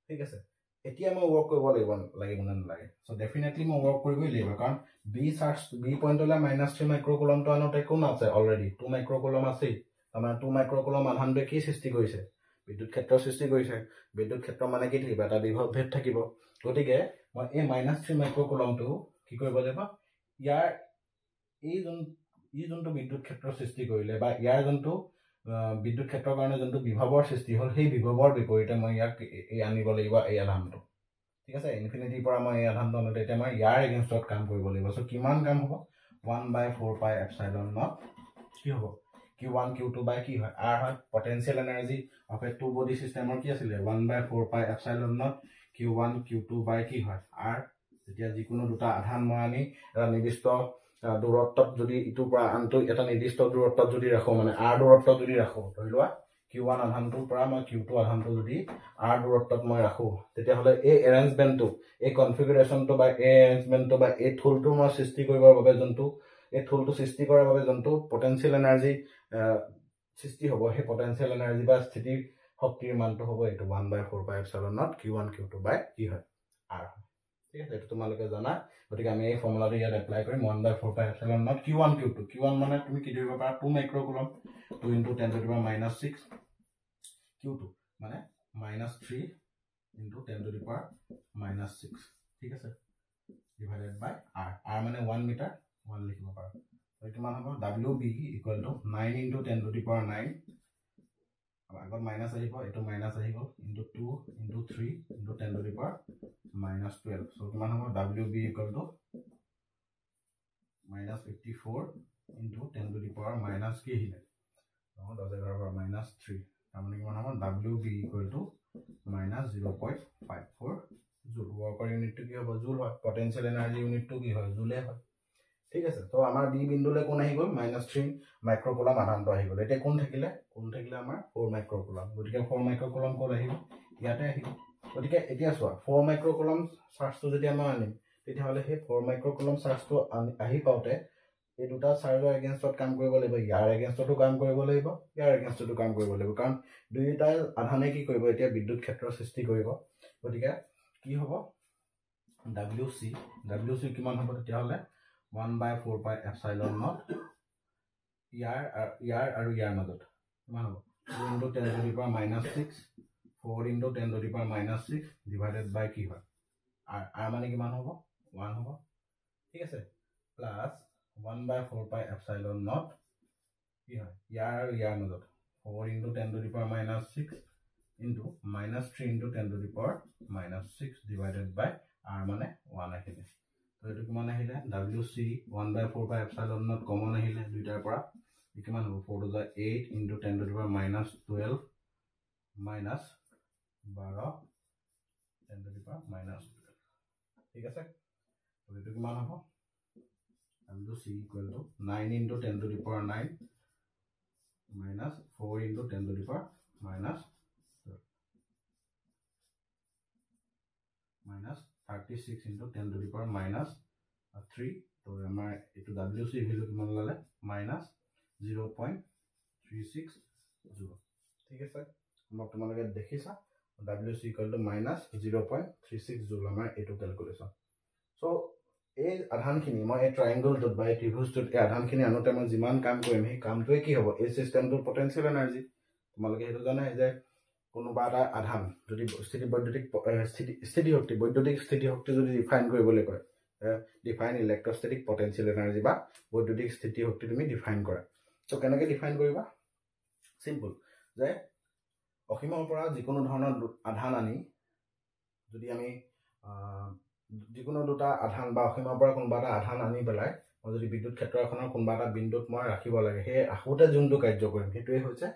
ঠিক আছে এতিয়া মই ৱৰ্ক কৰিব লাগিব নে নালাগে সো ডেফিনেটলি মই ৱৰ্ক কৰিবই লাগিব কাৰণ বি চাৰ্জ বি পইণ্টলে -3 microcoulomb টো আনোতে কোন আছে অলৰেডি 2 microcoulomb আছে আমাৰ 2 microcoulomb আধানটোৱে কি সৃষ্টি কৰিছে বিদ্যুৎ ক্ষেত্ৰ সৃষ্টি কৰিছে বিদ্যুৎ ক্ষেত্ৰ মানে কি থাকিব এটা বিভৱ ভেদ থাকিব গতিকে মই এই -3 microcoulomb টো কি কৰিব লাগিব ইয়াৰ এই যোনটো বিদ্যুৎ ক্ষেত্ৰ সৃষ্টি কৰিলে বা ইয়াৰ যোনটো বিদ্যুৎ ক্ষেত্ৰৰ কাৰণে যোনটো বিভৱৰ সৃষ্টি হ'ল সেই বিভৱৰ বিপৰীতে মই ইয়াক এই আনিব লাগিব এই আধানটো ঠিক আছে ইনফিনিটিৰ পৰা মই এই আধানটো আনোতে এতিয়া মই ইয়াৰ এগেইনষ্টত কাম কৰিব লাগিব সো কিমান কাম হ'ব 1/4πε0 কি হ'ব q1 q2 বাই কি হয় r হয় potential energy of a two body সিস্টেমৰ কি আছিল 1/4πε0 q1 q2 বাই কি হয় r যেতিয়া যিকোনো দুটা আধান মই আনি এটা নিৰ্দিষ্ট দূৰত্বত যদি ইটোৰ পৰা আনটো এটা নিৰ্দিষ্ট দূৰত্বত যদি ৰাখো মানে r দূৰত্বত যদি ৰাখো ধৰি লোৱা Q1 আধানটোৰ পৰা মই Q2 আধানটো যদি R দূৰত্বত মই ৰাখো তেতিয়াহ'লে এই এৰেঞ্জমেণ্টটো এই কনফিগাৰেশ্যনটো বা এই এৰেঞ্জমেণ্টটো বা এই থুলটো মই সৃষ্টি কৰিবৰ বাবে যোনটো এই থুলটো সৃষ্টি কৰাৰ বাবে যোনটো পটেনশিয়েল এনাৰ্জি সৃষ্টি হ'ব সেই পটেনশিয়েল এনাৰ্জি বা স্থিতি শক্তিৰ মানটো হ'ব এইটো 1/4πε0 Q1 Q2 কি হয় R ঠিক আছে, এইটো তোমালোকে জানা। গতিকে আমি এই ফৰ্মুলাটো ইয়াত এপ্লাই কৰিম 1/4πε0 Q1 Q2 Q1 মানে তুমি কি ধৰিব পাৰা 2 মাইক্ৰকুলম 2 × 10⁻⁶ Q2 মানে -3 × 10⁻⁶ ঠিক আছে ডিভাইডেড বাই R R মানে 1 মিটাৰ 1 লিখিব পাৰা। এইটো মান হ'ব WB = 9 × 10⁹ আগত মাইনাস আহিব এটো মাইনাস আহিব * 2 * 3 * 10⁻⁻12 সো কিমান হ'ব WB = -54 * 10⁻⁻³ কি আহিলে 10 * 3 তাৰমানে কিমান হ'ব WB = -0.54 জুল। ওয়াৰ্কৰ ইউনিটটো কি হ'ব জুল হয়, পটেনশিয়াল এনাৰ্জি ইউনিটটো কি হয় জুলে হয় ঠিক আছে। তো আমাৰ বি বিন্দুলে কোন আহি গ'ল -3 মাইক্ৰকুলম আধানটো আহি গ'ল। এতিয়া কোন থাকিলে আমাৰ 4 মাইক্ৰকুলম, গতিকে 4 মাইক্ৰকুলম ক'ত আহিব ইয়াতে আহিব। গতিকে এতিয়া চোৱা 4 মাইক্ৰকুলম চাৰ্জটো যদি আমি আনিম তেতিয়াহ'লে সেই 4 মাইক্ৰকুলম চাৰ্জটো আহি পাওঁতে এই দুটা চাৰ্জৰ এগেইনষ্টত কাম কৰিব লাগিব, ইয়াৰ এগেইনষ্টতো কাম কৰিব লাগিব, ইয়াৰ এগেইনষ্টতো কাম কৰিব লাগিব, কাৰণ দুইটা আধানে কি কৰিব এতিয়া বিদ্যুৎ ক্ষেত্ৰৰ সৃষ্টি কৰিব। গতিকে কি হ'ব WC কিমান হ'ব তেতিয়াহ'লে 1/4πε0 ইয়াৰ আৰু ইয়াৰ মাজত কিমান হ'ব 2 × 10⁻⁶ 4 × 10⁻⁶ ডিভাইডেড বাই কি হয় R মানে কিমান হ'ব 1 হ'ব ঠিক আছে প্লাস 1/4πε0 কি হয় ইয়াৰ আৰু ইয়াৰ মাজত 4 × 10⁻⁶ into -3 × 10⁻⁶ ডিভাইডেড বাই R মানে 1 আহিলে। তো এটো কিমান আহিলে WC 1/4πε0 কমন আহিলে দুইটাৰ পৰা কিমান হ'ব 4 * 8 × 10⁻12 -12 10⁻12 ঠিক আছে। তো এটো কিমান হ'ব WC = 9 × 10⁻9 -4 × 10⁻12 -36 × 10⁻³ তো আমাৰ এটো WC ভ্যালু কিমান লালে -0.36 জুল ঠিক আছে। মই তোমালোকে দেখিছা WC = -0.36 জুল আমাৰ এটো ক্যালকুলেশন। সো এই আধানখিনি মই এই ট্ৰায়াঙ্গলটোত বা এই ত্ৰিভুজটোত এই আধানখিনি আনোতে মই যিমান কাম কৰিম সেই কামটোৱে কি হ'ব এই সিস্টেমটোৰ পটেনশিয়াল এনাৰ্জি তোমালোকে হেতু জানে যে কোনোবা এটা আধান যদি বৈদ্যুতিক স্থিতি শক্তি যদি ডিফাইন কৰিবলৈ কয় ডিফাইন ইলেক্ট্ৰোস্ট্যাটিক পটেনশিয়াল এনাৰ্জি বা বৈদ্যুতিক স্থিতি শক্তি তুমি ডিফাইন কৰা। তো কেনেকৈ ডিফাইন কৰিবা সিম্পল যে অসীমৰ পৰা যিকোনো ধৰণৰ আধান আনি যদি আমি যিকোনো দুটা আধান বা অসীমৰ পৰা কোনোবা এটা আধান আনি পেলাই মই যদি বিদ্যুৎ ক্ষেত্ৰ এখনৰ কোনোবা এটা বিন্দুত মই ৰাখিব লাগে সেই আহোতে যোনটো কাৰ্য কৰিম সেইটোৱে হৈছে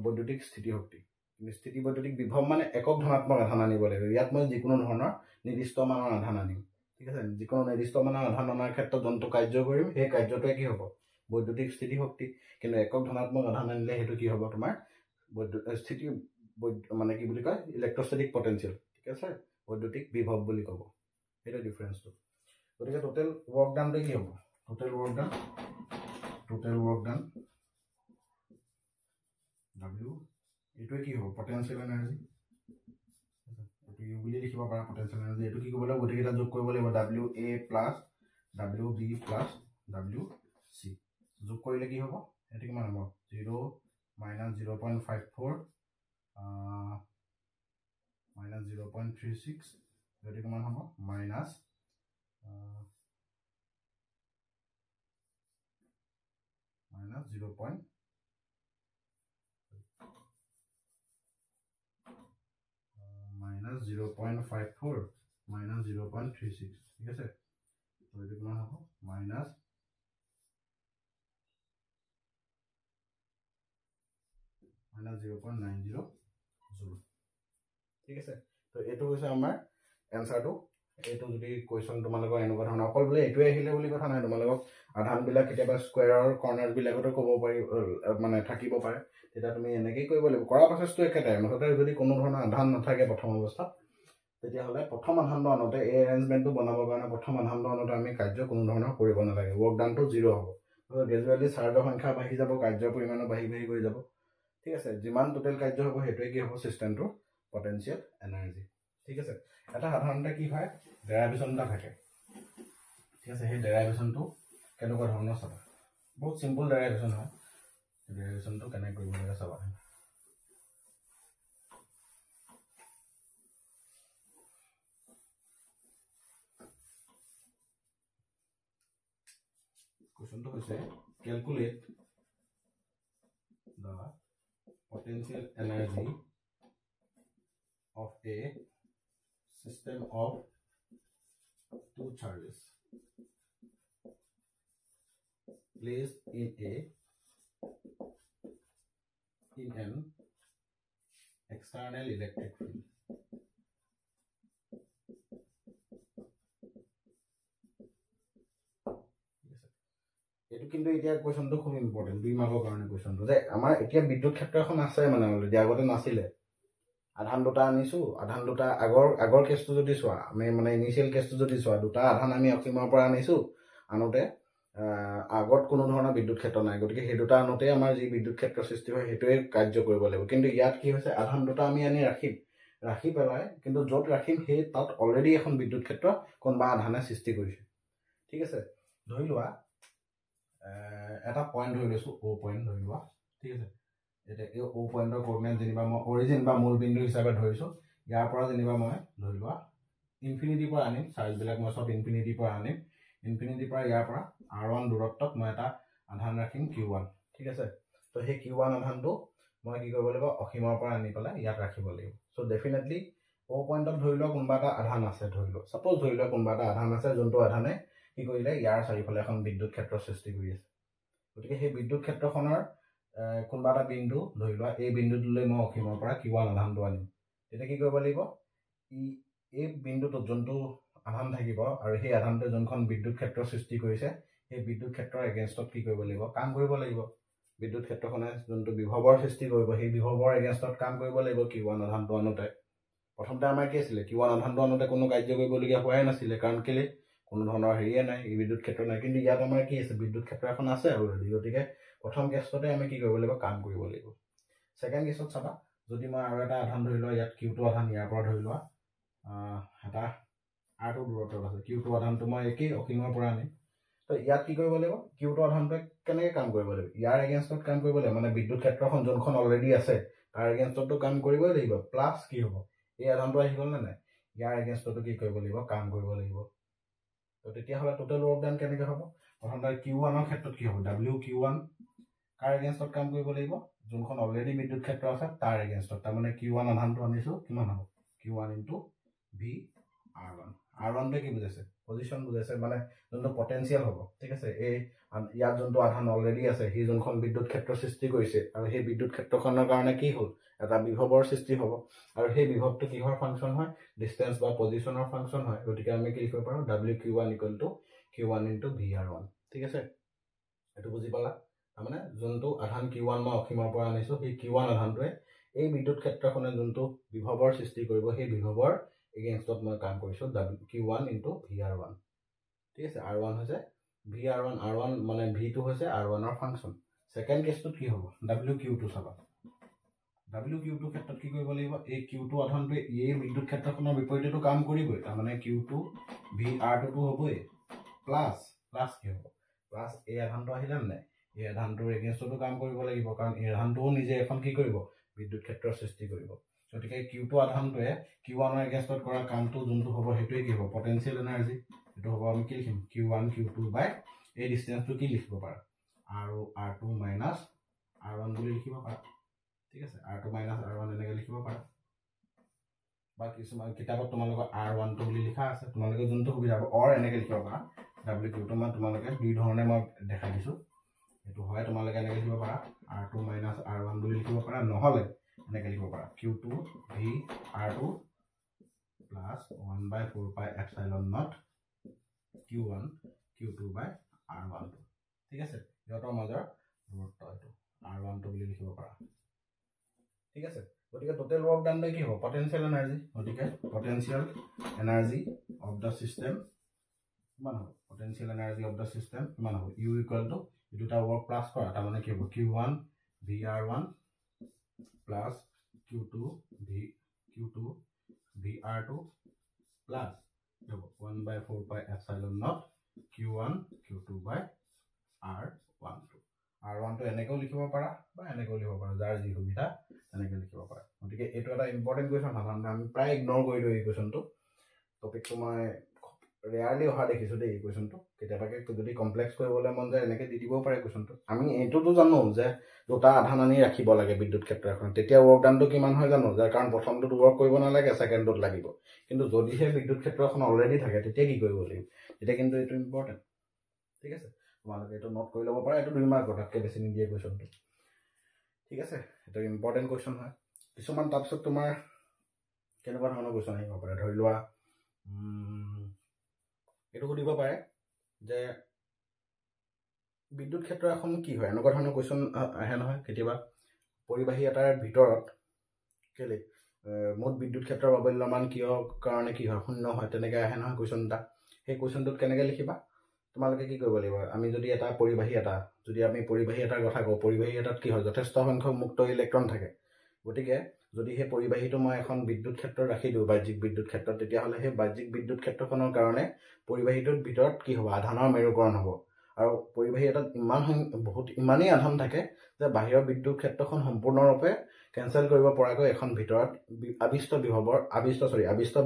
বৈদ্যুতিক স্থিতি শক্তি। স্থিতি বৈদ্যুতিক বিভৱ মানে একক ধনাত্মক আধান আনিব লাগিব। ইয়াত মই যিকোনো ধৰণৰ নিৰ্দিষ্ট মানৰ আধান আনিম ঠিক আছে। যিকোনো নিৰ্দিষ্ট মানৰ আধান অনাৰ ক্ষেত্ৰত যোনটো কাৰ্য কৰিম সেই কাৰ্যটোৱে কি হ'ব বৈদ্যুতিক স্থিতি শক্তি। কিন্তু একক ধনাত্মক আধান আনিলে সেইটো কি হ'ব তোমাৰ স্থিতি মানে কি বুলি কয় ইলেক্ট্ৰোস্ট্যাটিক পটেনশিয়াল ঠিক আছে বৈদ্যুতিক বিভৱ বুলি ক'ব সেইটো ডিফাৰেন্সটো। গতিকে টোটাল ওয়াৰ্ক ডানটো কি হ'ব টোটাল ওয়াৰ্ক ডান W এটোৱে কি হ'ব পটেনশিয়াল এনাৰ্জি এটো ইউ বুলি লিখিব পাৰা পটেনশিয়াল এনাৰ্জি। এটো কি কৰিব লাগিব গোটেইটা যোগ কৰিব লাগিব WA + WB + WC যোগ কৰিলে কি হ'ব এটো কিমান হ'ব 0 - 0.54 -0.36 এটো কিমান হ'ব -0.36 ঠিক আছে। তো এটো কিমান হ'ব -0.90 জুল ঠিক আছে। তো এটো হৈছে আমাৰ এনসাৰটো। এটো যদি কোৱেশ্চন তোমালোকৰ এনেকুৱা ধৰণৰ অকল বোলে এটোৱে আহিলে বুলি কথা নাই, তোমালোকক আধান বিলাক কেতিয়াবা স্কয়াৰৰ কৰ্নাৰ বিলাকতো ক'ব পাৰি মানে থাকিব পাৰে তেতিয়া তুমি এনেকৈ কৰিব লাগিব কৰা প্ৰচেছটো একেটাই মুঠতে যদি কোনো ধৰণৰ আধান নাথাকে প্ৰথম অৱস্থাত তেতিয়াহ'লে প্ৰথম আধানটো আনোতে এই এৰেঞ্জমেণ্টটো বনাবৰ কাৰণে প্ৰথম আধানটো আনোতে আমি কাৰ্য কোনো ধৰণৰ কৰিব নালাগে ৱৰ্ক ডানটো 0 হ'ব গ্ৰেজুৱেলি চাৰ্জৰ সংখ্যা বাঢ়ি যাব কাৰ্যৰ পৰিমাণো বাঢ়ি গৈ যাব ঠিক আছে যিমান টোটেল কাৰ্য হ'ব সেইটোৱে কি হ'ব চিষ্টেমটোৰ পটেনচিয়েল এনাৰ্জি ঠিক আছে এটা সাধাৰণতে কি হয় ডেৰাইভেশ্যন এটা থাকে ঠিক আছে সেই ডেৰাইভেশ্যনটো কেনেকুৱা ধৰণৰ চাবা বহুত চিম্পল ডেৰাইভেশ্যন হয় ডেৰাইভেশ্যনটো কেনেকৈ কৰিব লাগে চাবা কোৱেশ্যনটো হৈছে calculate the potential energy of a system of two charges placed in an external electric field. এটো কিন্তু এতিয়া কোৱেশ্যনটো খুব ইম্পৰ্টেন্ট 2 মাৰ্কৰ কাৰণে কোৱেশ্যনটো যে আমাৰ এতিয়া বিদ্যুৎ ক্ষেত্ৰ এখন আছে মানে অলৰেডি আগতে নাছিলে আধান দুটা আনিছো আধান দুটা আগৰ কেছটো যদি চোৱা আমি মানে ইনিশিয়াল কেছটো যদি চোৱা দুটা আধান আমি অসীমৰ পৰা আনিছো আনোতে আগত কোনো ধৰণৰ বিদ্যুৎ ক্ষেত্ৰ নাই গতিকে সেই দুটা আনোতে আমাৰ যি বিদ্যুৎ ক্ষেত্ৰ সৃষ্টি হয় হেতুৱে কাৰ্য কৰিব লাগিব কিন্তু ইয়াত কি হৈছে আধান দুটা আমি আনি ৰাখি পেলাই কিন্তু য'ত ৰাখিম সেই তাত অলৰেডি এখন বিদ্যুৎ ক্ষেত্ৰ কোনবা আধানে সৃষ্টি কৰিছে ঠিক আছে ধৰি লোৱা এটা পয়েন্ট ধৰি লৈছো ও পয়েন্ট ধৰি লোৱা ঠিক আছে এটা এই ও পয়েন্টৰ কোঅৰ্ডিনেট যেনিবা মই অৰিজিন বা মূল বিন্দু হিচাপে ধৰিছো ইয়াৰ পৰা যেনিবা মই ধৰি লোৱা ইনফিনিটি পৰা আনিম চাৰ্জ বিলাক মই সব ইনফিনিটি পৰা আনিম ইনফিনিটি পৰা ইয়াৰ পৰা r1 দূৰত্বত মই এটা আধান ৰাখিম q1 ঠিক আছে তো সেই q1 আধানটো মই কি কৰিব লাগিব অসীমৰ পৰা আনি পেলাই ইয়াত ৰাখিব লাগিব সো ডেফিনেটলি ও পয়েন্টত ধৰি লোৱা কোনবা এটা আধান আছে ধৰি লোৱা সাপোজ ধৰি লোৱা কোনবা এটা আধান আছে যোনটো আধানে কি কৰিলে ইয়াৰ চাৰিফালে এখন বিদ্যুৎ ক্ষেত্ৰ সৃষ্টি কৰি আছে গতিকে সেই বিদ্যুৎ ক্ষেত্ৰখনৰ কোনবা এটা বিন্দু ধৰি লোৱা এই বিন্দুটোলৈ মই অসীমৰ পৰা q1 আধানটো আনিম তেতিয়া কি কৰিব লাগিব এই বিন্দুটো যোনটো আধান থাকিব আৰু সেই আধানটো যোনখন বিদ্যুৎ ক্ষেত্ৰ সৃষ্টি কৰিছে সেই বিদ্যুৎ ক্ষেত্ৰৰ এগেইনষ্টত কি কৰিব লাগিব কাম কৰিব লাগিব বিদ্যুৎ ক্ষেত্ৰখনে যোনটো বিভৱৰ সৃষ্টি কৰিব সেই বিভৱৰ এগেইনষ্টত কাম কৰিব লাগিব q1 আধানটো আনোতে প্ৰথমতে আমাৰ কি আছিল q1 আধানটো আনোতে কোনো কাৰ্য কৰিবলগীয়া হোৱাই নাছিল কাৰণ কেলে কোনো ধৰণৰ হেৰিয়ে নাই এই বিদ্যুৎ ক্ষেত্ৰ নাই কিন্তু ইয়াত আমাৰ কি আছে বিদ্যুৎ ক্ষেত্ৰ এখন আছে অলৰেডি গতিকে প্ৰথম কেছতে আমি কি কৰিব লাগিব কাম কৰিব লাগিব সেকেন্ড কেছত চাবা যদি মই আৰু এটা আধান ধৰি লোৱা ইয়াত q2 আধান ইয়াৰ পৰা ধৰি লোৱা এটা r2 দূৰত্বত আছে q2 আধানটো মই একেই অসীমৰ পৰা আনিম তো ইয়াত কি কৰিব লাগিব q2 আধানটো কেনেকৈ কাম কৰিব লাগিব ইয়াৰ এগেইনষ্টত কাম কৰিব লাগিব মানে বিদ্যুৎ ক্ষেত্ৰখন যোনখন অলৰেডি আছে তাৰ এগেইনষ্টটো কাম কৰিব লাগিব প্লাস কি হ'ব এই আধানটো আহি গ'ল নে নাই ইয়াৰ এগেইনষ্টটো কি কৰিব লাগিব কাম কৰিব লাগিব তো তেতিয়া হলে টোটাল ৱৰ্ক ডান কেনেকৈ হ'ব প্ৰথমতে q1 ৰ ক্ষেত্ৰত কি হ'ব wq1 কাৰ এগেইনষ্টত কাম কৰিব লাগিব যোনখন অলৰেডি বিদ্যুৎ ক্ষেত্ৰ আছে তাৰ এগেইনষ্টত তাৰ মানে q1 আধানটো আনিছো কিমান হ'ব q1 * v r1 তে কি বুজাইছে পজিশন বুজাইছে মানে যোনটো পটেনশিয়াল হ'ব ঠিক আছে এই ইয়াত যোনটো আধান অলৰেডি আছে হি যোনখন বিদ্যুৎ ক্ষেত্ৰ সৃষ্টি কৰিছে আৰু সেই বিদ্যুৎ ক্ষেত্ৰখনৰ কাৰণে কি হ'ল এটা বিভৱৰ সৃষ্টি হ'ব আৰু সেই বিভৱটো কিহৰ ফাংচন হয় ডিসটেন্স বা পজিশনৰ ফাংচন হয় গতিকে আমি কি লিখিব পাৰো wq1 = q1 * vr1 ঠিক আছে এটো বুজি পালা মানে যোনটো আধান q1 মই অসীমৰ পৰা আনিছো সেই q1 আধানটোৱে এই বিদ্যুৎ ক্ষেত্ৰখনে যোনটো বিভৱৰ সৃষ্টি কৰিব সেই বিভৱৰ এগেইনষ্টত মই কাম কৰিছো q1 * vr1 ঠিক আছে r1 হৈছে vr1 r1 মানে v টো হৈছে r1 ৰ ফাংচন সেকেন্ড কেছটোত কি হ'ব wq2 চাবা wq2 ক্ষেত্ৰত কি কৰিব লাগিব এই q2 আধানটোৱে এই বিদ্যুৎ ক্ষেত্ৰখনৰ বিপৰীতেটো কাম কৰিবই তাৰ মানে q2 vr2 টো হ'বই প্লাস কি হ'ব প্লাস এই আধানটো আহিলে নাই এই আধানটোৰ এগেইনষ্টটো কাম কৰিব লাগিব কাৰণ এই আধানটোও নিজে এখন কি কৰিব বিদ্যুৎ ক্ষেত্ৰৰ সৃষ্টি কৰিব গতিকে q2 আধানটোৱে q1 ৰ এগেইনষ্টত কৰা কামটো যোনটো হ'ব হেতুৱে কি হ'ব পটেনশিয়াল এনাৰ্জি এটো হ'ব আমি কি লিখিম q1 q2 বাই এই ডিসটেন্সটো কি লিখিব পাৰা আৰু r2 - r1 বুলি লিখিব পাৰা ঠিক আছে r2 - r1 এনেকৈ লিখিব পাৰা বা কিছুমান কিতাপত তোমালোকৰ r1 টো বুলি লিখা আছে তোমালোকে যোনটো সুবিধা হ'ব অৰ এনেকৈ লিখিব পাৰা wq2 মান তোমালোকে দুই ধৰণে মই দেখাই দিছো এটো হয় তোমালোকে এনেকৈ লিখিব পাৰা r2 - r1 বুলি লিখিব পাৰা নহলে এনেকৈ লিখিব পাৰা q2 v r2 + 1/4 pi epsilon naught q1 q2 by r1 ঠিক আছে ইহঁতৰ মাজৰ দূৰত্ব এটো r1 টো বুলি লিখিব পাৰা ঠিক আছে গতিকে টোটেল ৱৰ্ক ডান কি হ'ব পটেনচিয়েল এনাৰ্জি গতিকে potential energy of the system কিমান হ'ব potential energy of the system কিমান হ'ব U ইকুৱেল টু এই দুটা ৱৰ্ক প্লাছ কৰা তাৰ মানে কি হ'ব Q1 VR1 plus Q2 VR2 plus 1/4 pi epsilon naught Q1 Q2 by R12 R1 তো এনেকৈ লিখিব পাৰা বা এনেকৈ লিখিব পাৰা যাৰ যি সুবিধা এনেকৈ লিখিব পাৰা গতিকে এইটো এটা ইম্পৰ্টেণ্ট কুৱেশ্যন সাধাৰণতে আমি প্ৰায় ইগনোৰ কৰি দিওঁ এই কুৱেশ্যনটো টপিকটো মই ৰেয়াৰলি অহা দেখিছোঁ দেই এই কুৱেশ্যনটো কেতিয়াবাকে যদি কমপ্লেক্স কৰিবলৈ মন যায় এনেকৈ দি দিব পাৰে কুৱেশ্যনটো আমি এইটোতো জানো যে দুটা আধান আনি ৰাখিব লাগে বিদ্যুৎ ক্ষেত্ৰ এখন তেতিয়া ৱৰ্ক ডানটো কিমান হয় জানো যাৰ কাৰণ প্ৰথমটোত ৱৰ্ক কৰিব নালাগে ছেকেণ্ডটোত লাগিব কিন্তু যদিহে বিদ্যুৎ ক্ষেত্ৰ এখন অলৰেডি থাকে তেতিয়া কি কৰিব লাগিব তেতিয়া কিন্তু এইটো ইম্পৰ্টেণ্ট ঠিক আছে তোমালোকে এইটো নোট কৰি ল'ব পাৰা এইটো 2 মাৰ্ক তাতকৈ বেছি নিদিয়ে কুৱেশ্যনটো ঠিক আছে এইটো ইম্পৰ্টেণ্ট কুৱেশ্যন হয় কিছুমান তাৰপিছত তোমাৰ কেনেকুৱা ধৰণৰ কুৱেশ্যন আহিব পাৰে ধৰি লোৱা এইটো সুধিব পাৰে যে বিদ্যুৎ ক্ষেত্ৰ এখন কি হয় এনেকুৱা ধৰণৰ কুৱেশ্যন আহে নহয় কেতিয়াবা পৰিবাহী এটাৰ ভিতৰত কেলে মুঠ বিদ্যুৎ ক্ষেত্ৰৰ বাবল্য মান কিয় কাৰণে কি হয় শূন্য হয় তেনেকৈ আহে নহয় কুৱেশ্যন এটা সেই কুৱেশ্যনটোত কেনেকৈ লিখিবা তোমালোকে কি কৰিব লাগিব আমি যদি এটা পৰিবাহী এটাৰ কথা কওঁ পৰিবাহী এটাত কি হয় যথেষ্ট সংখ্যক মুক্ত ইলেক্ট্ৰন থাকে গতিকে যদি সেই পৰিবাহীটো মই এখন বিদ্যুৎ ক্ষেত্ৰত ৰাখি দিওঁ বাহ্যিক বিদ্যুৎ ক্ষেত্ৰত তেতিয়াহ'লে সেই বাহ্যিক বিদ্যুৎ ক্ষেত্ৰখনৰ কাৰণে পৰিবাহীটোৰ ভিতৰত কি হ'ব আধানৰ মেৰুকৰণ হ'ব আৰু পৰিবাহী এটাত ইমানেই আধান থাকে যে বাহিৰৰ বিদ্যুৎ ক্ষেত্ৰখন সম্পূৰ্ণৰূপে কেঞ্চেল কৰিব পৰাকৈ এখন ভিতৰত আবিষ্ট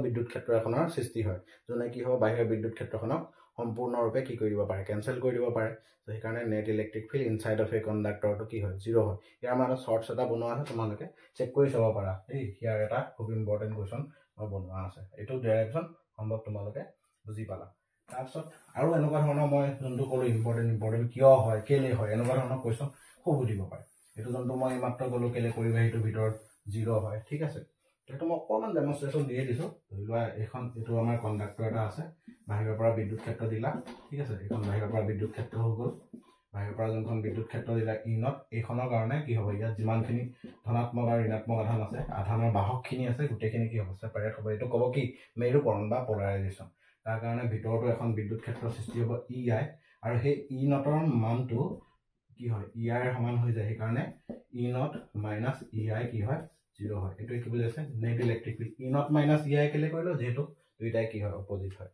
বিদ্যুৎ ক্ষেত্ৰ এখনৰ সৃষ্টি হয় যোনে কি হ'ব বাহিৰৰ বিদ্যুৎ ক্ষেত্ৰখনক সম্পূৰ্ণৰূপে কি কৰি দিব পাৰে কেঞ্চেল কৰি দিব পাৰে সেইকাৰণে net electric field inside of a কণ্ডাক্টৰটো কি হয় 0 হয় ইয়াৰ মানে শ্বৰ্টছ এটা বনোৱা আছে তোমালোকে চেক কৰি চাব পাৰা দেই ইয়াৰ এটা খুব ইম্পৰ্টেণ্ট কুৱেশ্যন মই বনোৱা আছে এইটো ডেৰাইভেশ্যন সম্ভৱ তোমালোকে বুজি পালা তাৰপিছত আৰু এনেকুৱা ধৰণৰ মই যোনটো ক'লোঁ ইম্পৰ্টেণ্ট কিয় হয় কেলে হয় এনেকুৱা ধৰণৰ কুৱেশ্যন খুব সুধিব পাৰে এইটো যোনটো মই এইমাত্ৰ ক'লোঁ কেলে পৰিবাহীটোৰ ভিতৰত 0 হয় ঠিক আছে সেইটো মই অকণমান ডেমনষ্ট্ৰেশ্যন দিয়ে দিছোঁ ধৰি লোৱা এইটো আমাৰ কণ্ডাক্টৰ এটা আছে বাহিৰৰ পৰা বিদ্যুৎ ক্ষেত্ৰ দিলা ঠিক আছে এইখন বাহিৰৰ পৰা বিদ্যুৎ ক্ষেত্ৰ হৈ গ'ল বাহিৰৰ পৰা যোনখন বিদ্যুৎ ক্ষেত্ৰ দিলা ইনত এইখনৰ কাৰণে কি হ'ব ইয়াত যিমানখিনি ধনাত্মক আৰু ঋণাত্মক আধান আছে আধানৰ বাহকখিনি আছে গোটেইখিনি কি হ'ব ছেপাৰেট হ'ব এইটো ক'ব কি মেৰুকৰণ বা পলাৰাইজেশ্যন তাৰ কাৰণে ভিতৰতো এখন বিদ্যুৎ ক্ষেত্ৰৰ সৃষ্টি হ'ব EI আৰু সেই ই নটৰ মানটো কি হয় EI সমান হৈ যায় সেইকাৰণে ই নট মাইনাছ EI কি হয় 0 হয় এইটো কি বুজাইছে net electric field E not minus EI কেলে কৰিলো যিহেতু দুইটাই কি হয় অপজিট হয়